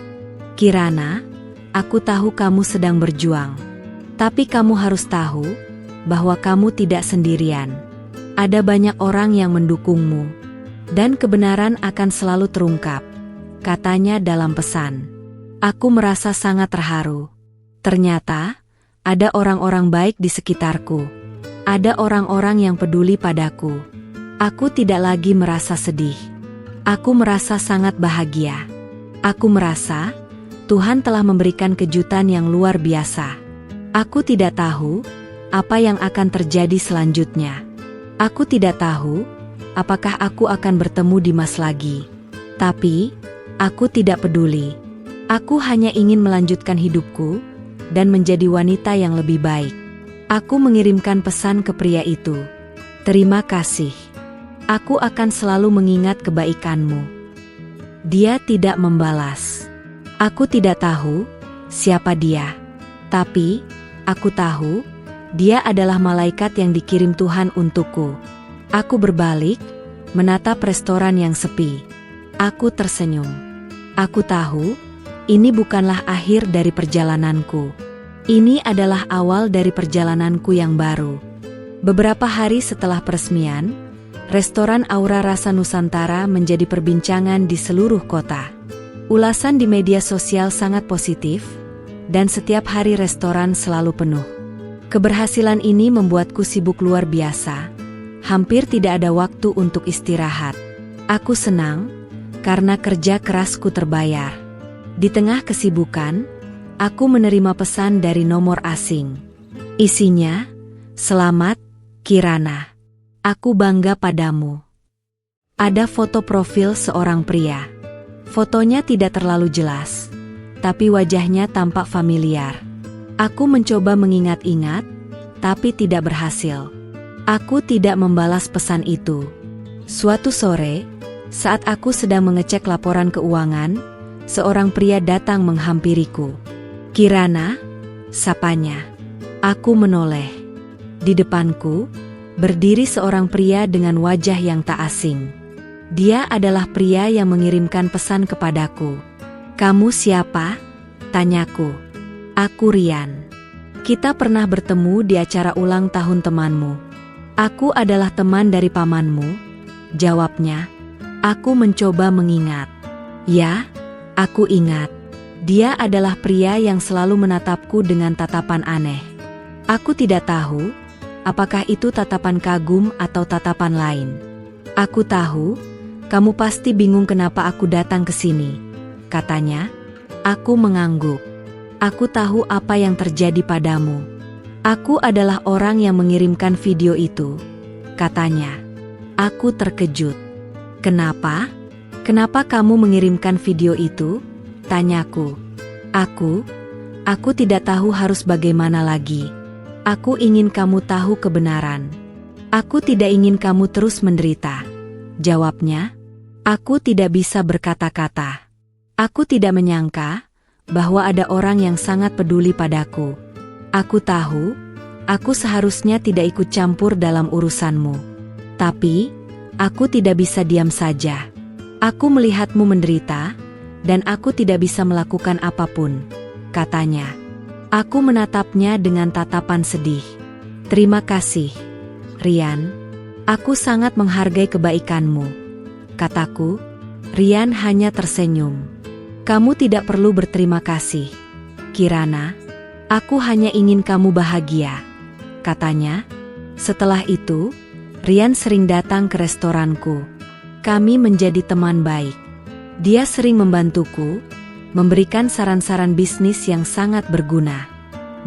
Kirana, aku tahu kamu sedang berjuang. Tapi kamu harus tahu bahwa kamu tidak sendirian. Ada banyak orang yang mendukungmu. Dan kebenaran akan selalu terungkap, katanya dalam pesan. Aku merasa sangat terharu. Ternyata, ada orang-orang baik di sekitarku. Ada orang-orang yang peduli padaku. Aku tidak lagi merasa sedih. Aku merasa sangat bahagia. Aku merasa Tuhan telah memberikan kejutan yang luar biasa. Aku tidak tahu apa yang akan terjadi selanjutnya. Aku tidak tahu apakah aku akan bertemu Dimas lagi. Tapi, aku tidak peduli. Aku hanya ingin melanjutkan hidupku dan menjadi wanita yang lebih baik. Aku mengirimkan pesan ke pria itu. Terima kasih. Aku akan selalu mengingat kebaikanmu. Dia tidak membalas. Aku tidak tahu siapa dia. Tapi, aku tahu dia adalah malaikat yang dikirim Tuhan untukku. Aku berbalik, menatap restoran yang sepi. Aku tersenyum. Aku tahu, ini bukanlah akhir dari perjalananku. Ini adalah awal dari perjalananku yang baru. Beberapa hari setelah peresmian, restoran Aura Rasa Nusantara menjadi perbincangan di seluruh kota. Ulasan di media sosial sangat positif, dan setiap hari restoran selalu penuh. Keberhasilan ini membuatku sibuk luar biasa. Hampir tidak ada waktu untuk istirahat. Aku senang, karena kerja kerasku terbayar. Di tengah kesibukan, aku menerima pesan dari nomor asing. Isinya, "Selamat, Kirana. Aku bangga padamu." Ada foto profil seorang pria. Fotonya tidak terlalu jelas, tapi wajahnya tampak familiar. Aku mencoba mengingat-ingat, tapi tidak berhasil. Aku tidak membalas pesan itu. Suatu sore, saat aku sedang mengecek laporan keuangan, seorang pria datang menghampiriku. "Kirana," sapanya. Aku menoleh. Di depanku, berdiri seorang pria dengan wajah yang tak asing. Dia adalah pria yang mengirimkan pesan kepadaku. "Kamu siapa?" tanyaku. "Aku Rian. Kita pernah bertemu di acara ulang tahun temanmu." "Aku adalah teman dari pamanmu," jawabnya. Aku mencoba mengingat. Ya, aku ingat. Dia adalah pria yang selalu menatapku dengan tatapan aneh. Aku tidak tahu, apakah itu tatapan kagum atau tatapan lain. "Aku tahu, kamu pasti bingung kenapa aku datang ke sini," katanya. Aku mengangguk. "Aku tahu apa yang terjadi padamu. Aku adalah orang yang mengirimkan video itu," katanya. Aku terkejut. "Kenapa? Kenapa kamu mengirimkan video itu?" tanyaku. Aku tidak tahu harus bagaimana lagi. Aku ingin kamu tahu kebenaran. Aku tidak ingin kamu terus menderita. Jawabnya, aku tidak bisa berkata-kata. Aku tidak menyangka bahwa ada orang yang sangat peduli padaku. Aku tahu, aku seharusnya tidak ikut campur dalam urusanmu. Tapi, aku tidak bisa diam saja. Aku melihatmu menderita, dan aku tidak bisa melakukan apapun, katanya. Aku menatapnya dengan tatapan sedih. Terima kasih, Rian. Aku sangat menghargai kebaikanmu, kataku. Rian hanya tersenyum. Kamu tidak perlu berterima kasih, Kirana. Aku hanya ingin kamu bahagia, katanya. Setelah itu, Rian sering datang ke restoranku. Kami menjadi teman baik. Dia sering membantuku, memberikan saran-saran bisnis yang sangat berguna.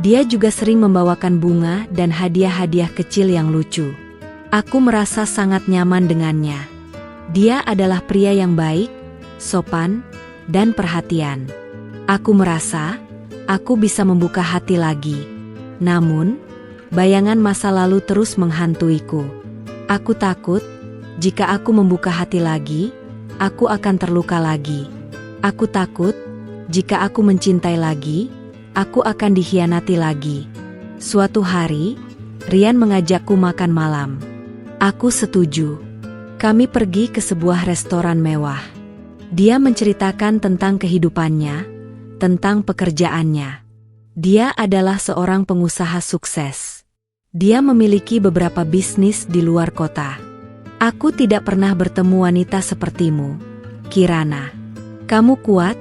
Dia juga sering membawakan bunga dan hadiah-hadiah kecil yang lucu. Aku merasa sangat nyaman dengannya. Dia adalah pria yang baik, sopan, dan perhatian. Aku merasa aku bisa membuka hati lagi. Namun, bayangan masa lalu terus menghantuiku. Aku takut jika aku membuka hati lagi, aku akan terluka lagi. Aku takut jika aku mencintai lagi, aku akan dikhianati lagi. Suatu hari, Rian mengajakku makan malam. Aku setuju. Kami pergi ke sebuah restoran mewah. Dia menceritakan tentang kehidupannya, tentang pekerjaannya. Dia adalah seorang pengusaha sukses. Dia memiliki beberapa bisnis di luar kota. Aku tidak pernah bertemu wanita sepertimu, Kirana. Kamu kuat,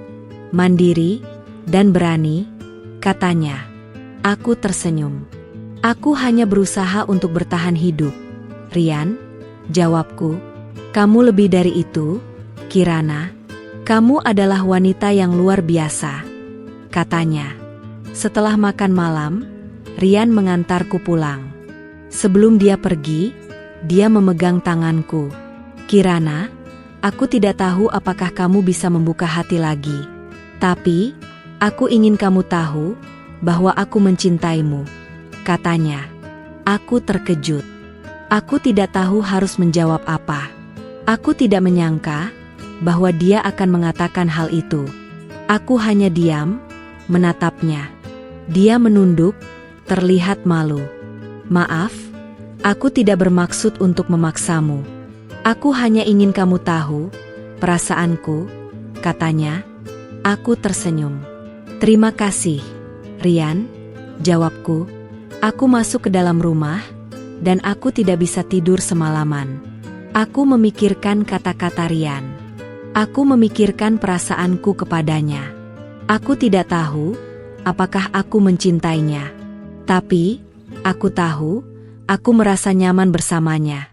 mandiri, dan berani, katanya. Aku tersenyum. Aku hanya berusaha untuk bertahan hidup, Rian, jawabku. Kamu lebih dari itu, Kirana. Kamu adalah wanita yang luar biasa, katanya. Setelah makan malam, Rian mengantarku pulang. Sebelum dia pergi, dia memegang tanganku. Kirana, aku tidak tahu apakah kamu bisa membuka hati lagi. Tapi, aku ingin kamu tahu bahwa aku mencintaimu, katanya. Aku terkejut. Aku tidak tahu harus menjawab apa. Aku tidak menyangka bahwa dia akan mengatakan hal itu. Aku hanya diam, menatapnya. Dia menunduk, terlihat malu. Maaf, aku tidak bermaksud untuk memaksamu. Aku hanya ingin kamu tahu perasaanku, katanya. Aku tersenyum. Terima kasih, Rian, jawabku. Aku masuk ke dalam rumah, dan aku tidak bisa tidur semalaman. Aku memikirkan kata-kata Rian. Aku memikirkan perasaanku kepadanya. Aku tidak tahu apakah aku mencintainya. Tapi, aku tahu, aku merasa nyaman bersamanya.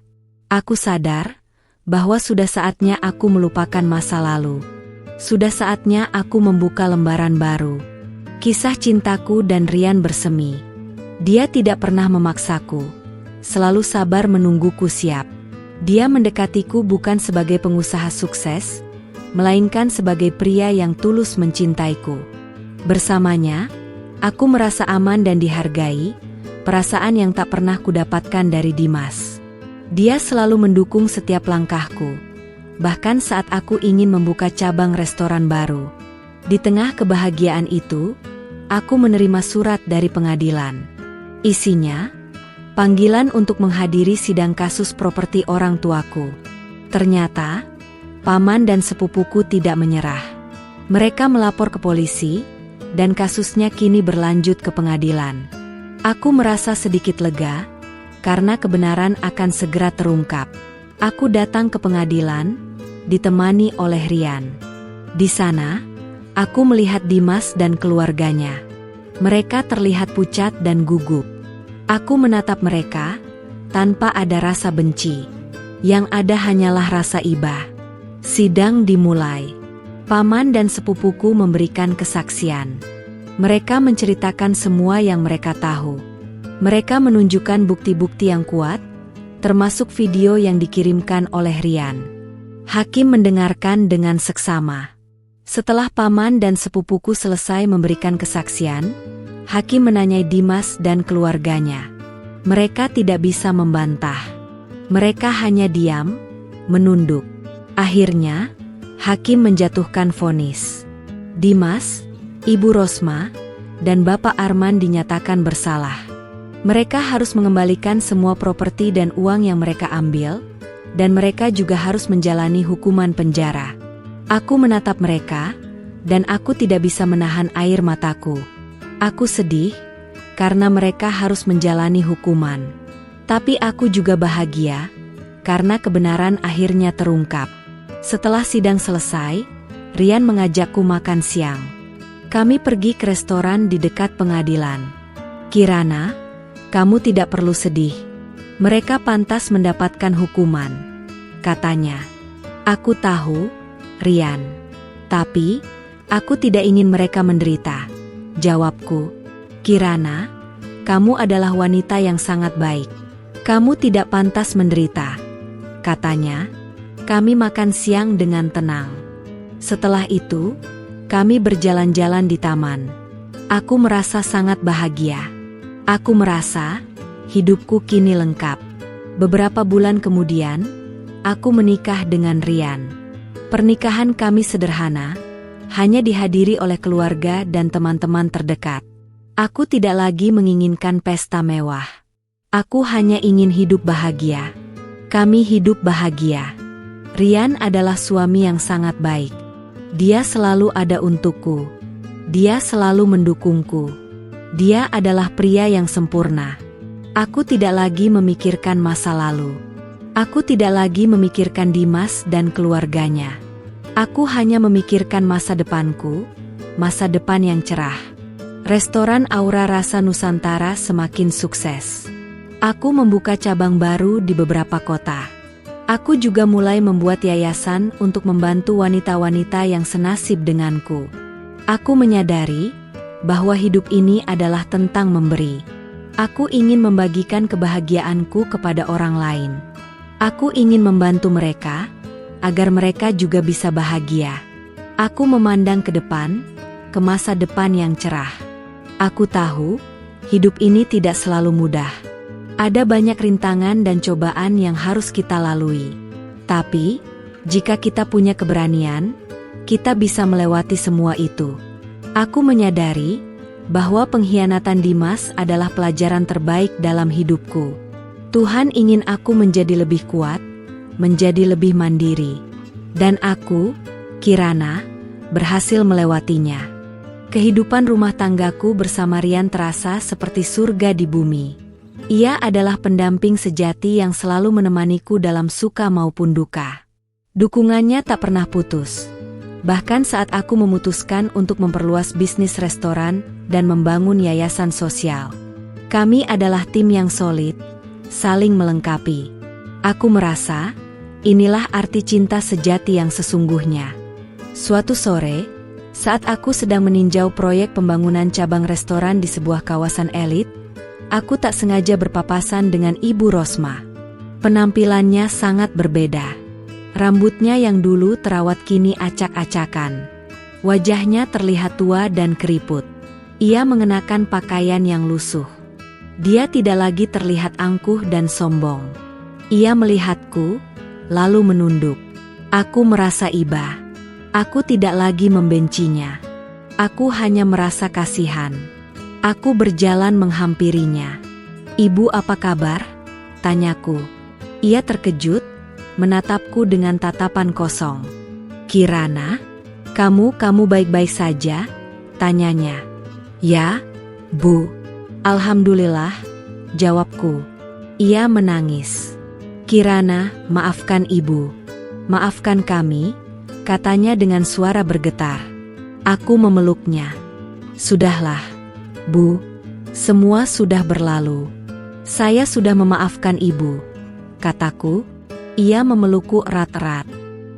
Aku sadar bahwa sudah saatnya aku melupakan masa lalu. Sudah saatnya aku membuka lembaran baru. Kisah cintaku dan Rian bersemi. Dia tidak pernah memaksaku, selalu sabar menungguku siap. Dia mendekatiku bukan sebagai pengusaha sukses, melainkan sebagai pria yang tulus mencintaiku. Bersamanya, aku merasa aman dan dihargai, perasaan yang tak pernah kudapatkan dari Dimas. Dia selalu mendukung setiap langkahku, bahkan saat aku ingin membuka cabang restoran baru. Di tengah kebahagiaan itu, aku menerima surat dari pengadilan. Isinya, panggilan untuk menghadiri sidang kasus properti orang tuaku. Ternyata, paman dan sepupuku tidak menyerah. Mereka melapor ke polisi, dan kasusnya kini berlanjut ke pengadilan. Aku merasa sedikit lega, karena kebenaran akan segera terungkap. Aku datang ke pengadilan, ditemani oleh Rian. Di sana, aku melihat Dimas dan keluarganya. Mereka terlihat pucat dan gugup. Aku menatap mereka, tanpa ada rasa benci. Yang ada hanyalah rasa iba. Sidang dimulai. Paman dan sepupuku memberikan kesaksian. Mereka menceritakan semua yang mereka tahu. Mereka menunjukkan bukti-bukti yang kuat, termasuk video yang dikirimkan oleh Rian. Hakim mendengarkan dengan seksama. Setelah paman dan sepupuku selesai memberikan kesaksian, Hakim menanyai Dimas dan keluarganya. Mereka tidak bisa membantah. Mereka hanya diam, menunduk. Akhirnya, hakim menjatuhkan vonis. Dimas, Ibu Rosma, dan Bapak Arman dinyatakan bersalah. Mereka harus mengembalikan semua properti dan uang yang mereka ambil, dan mereka juga harus menjalani hukuman penjara. Aku menatap mereka, dan aku tidak bisa menahan air mataku. Aku sedih, karena mereka harus menjalani hukuman. Tapi aku juga bahagia, karena kebenaran akhirnya terungkap. Setelah sidang selesai, Rian mengajakku makan siang. Kami pergi ke restoran di dekat pengadilan. Kirana, kamu tidak perlu sedih. Mereka pantas mendapatkan hukuman, katanya. Aku tahu, Rian. Tapi, aku tidak ingin mereka menderita, jawabku. Kirana, kamu adalah wanita yang sangat baik. Kamu tidak pantas menderita, katanya. Kami makan siang dengan tenang. Setelah itu, kami berjalan-jalan di taman. Aku merasa sangat bahagia. Aku merasa hidupku kini lengkap. Beberapa bulan kemudian, aku menikah dengan Rian. Pernikahan kami sederhana, hanya dihadiri oleh keluarga dan teman-teman terdekat. Aku tidak lagi menginginkan pesta mewah. Aku hanya ingin hidup bahagia. Kami hidup bahagia. Rian adalah suami yang sangat baik. Dia selalu ada untukku. Dia selalu mendukungku. Dia adalah pria yang sempurna. Aku tidak lagi memikirkan masa lalu. Aku tidak lagi memikirkan Dimas dan keluarganya. Aku hanya memikirkan masa depanku, masa depan yang cerah. Restoran Aura Rasa Nusantara semakin sukses. Aku membuka cabang baru di beberapa kota. Aku juga mulai membuat yayasan untuk membantu wanita-wanita yang senasib denganku. Aku menyadari bahwa hidup ini adalah tentang memberi. Aku ingin membagikan kebahagiaanku kepada orang lain. Aku ingin membantu mereka, agar mereka juga bisa bahagia. Aku memandang ke depan, ke masa depan yang cerah. Aku tahu, hidup ini tidak selalu mudah. Ada banyak rintangan dan cobaan yang harus kita lalui. Tapi, jika kita punya keberanian, kita bisa melewati semua itu. Aku menyadari bahwa pengkhianatan Dimas adalah pelajaran terbaik dalam hidupku. Tuhan ingin aku menjadi lebih kuat, menjadi lebih mandiri. Dan aku, Kirana, berhasil melewatinya. Kehidupan rumah tanggaku bersama Rian terasa seperti surga di bumi. Ia adalah pendamping sejati yang selalu menemaniku dalam suka maupun duka. Dukungannya tak pernah putus. Bahkan saat aku memutuskan untuk memperluas bisnis restoran dan membangun yayasan sosial. Kami adalah tim yang solid, saling melengkapi. Aku merasa, inilah arti cinta sejati yang sesungguhnya. Suatu sore, saat aku sedang meninjau proyek pembangunan cabang restoran di sebuah kawasan elit, aku tak sengaja berpapasan dengan Ibu Rosma. Penampilannya sangat berbeda. Rambutnya yang dulu terawat kini acak-acakan. Wajahnya terlihat tua dan keriput. Ia mengenakan pakaian yang lusuh. Dia tidak lagi terlihat angkuh dan sombong. Ia melihatku, lalu menunduk. Aku merasa iba. Aku tidak lagi membencinya. Aku hanya merasa kasihan. Aku berjalan menghampirinya. "Ibu, apa kabar?" tanyaku. Ia terkejut, menatapku dengan tatapan kosong. "Kirana, kamu baik-baik saja?" tanyanya. "Ya, Bu. Alhamdulillah," jawabku. Ia menangis. "Kirana, maafkan Ibu. Maafkan kami," katanya dengan suara bergetar. Aku memeluknya. "Sudahlah, Bu. Semua sudah berlalu. Saya sudah memaafkan Ibu," kataku. Ia memelukku erat-erat.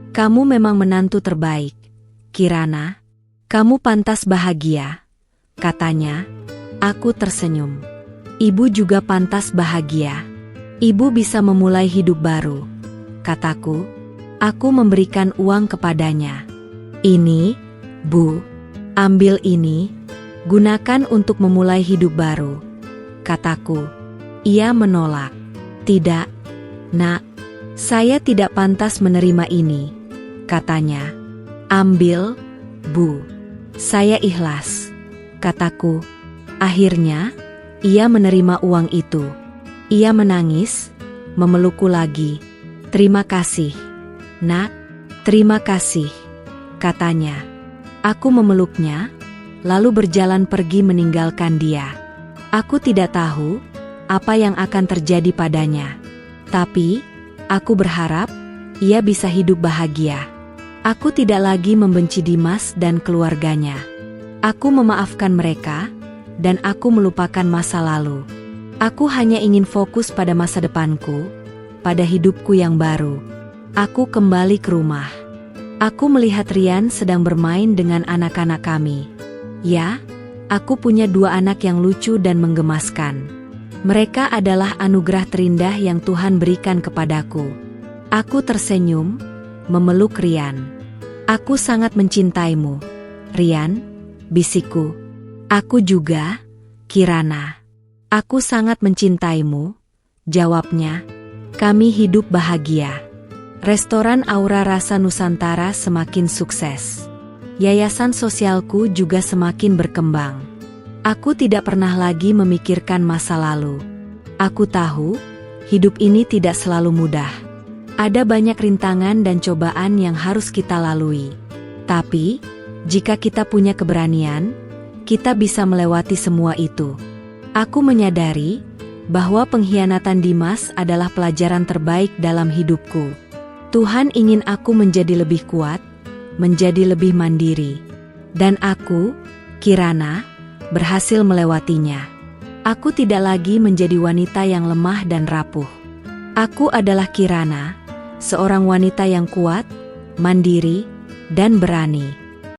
"Kamu memang menantu terbaik, Kirana. Kamu pantas bahagia," katanya. Aku tersenyum. "Ibu juga pantas bahagia. Ibu bisa memulai hidup baru," kataku. Aku memberikan uang kepadanya. "Ini, Bu. Ambil ini," Gunakan untuk memulai hidup baru, kataku. Ia menolak. Tidak, Nak. Saya tidak pantas menerima ini, katanya. Ambil, Bu. Saya ikhlas, kataku. Akhirnya, ia menerima uang itu. Ia menangis, memelukku lagi. Terima kasih, Nak. Terima kasih, katanya. Aku memeluknya, lalu berjalan pergi meninggalkan dia. Aku tidak tahu apa yang akan terjadi padanya. Tapi, aku berharap ia bisa hidup bahagia. Aku tidak lagi membenci Dimas dan keluarganya. Aku memaafkan mereka, dan aku melupakan masa lalu. Aku hanya ingin fokus pada masa depanku, pada hidupku yang baru. Aku kembali ke rumah. Aku melihat Rian sedang bermain dengan anak-anak kami. Ya, aku punya 2 anak yang lucu dan menggemaskan. Mereka adalah anugerah terindah yang Tuhan berikan kepadaku. Aku tersenyum, memeluk Rian. Aku sangat mencintaimu, Rian, bisikku. Aku juga, Kirana. Aku sangat mencintaimu, jawabnya. Kami hidup bahagia. Restoran Aura Rasa Nusantara semakin sukses. Yayasan sosialku juga semakin berkembang. Aku tidak pernah lagi memikirkan masa lalu. Aku tahu, hidup ini tidak selalu mudah. Ada banyak rintangan dan cobaan yang harus kita lalui. Tapi, jika kita punya keberanian, kita bisa melewati semua itu. Aku menyadari bahwa pengkhianatan Dimas adalah pelajaran terbaik dalam hidupku. Tuhan ingin aku menjadi lebih kuat, menjadi lebih mandiri. Dan aku, Kirana, berhasil melewatinya. Aku tidak lagi menjadi wanita yang lemah dan rapuh. Aku adalah Kirana, seorang wanita yang kuat, mandiri, dan berani.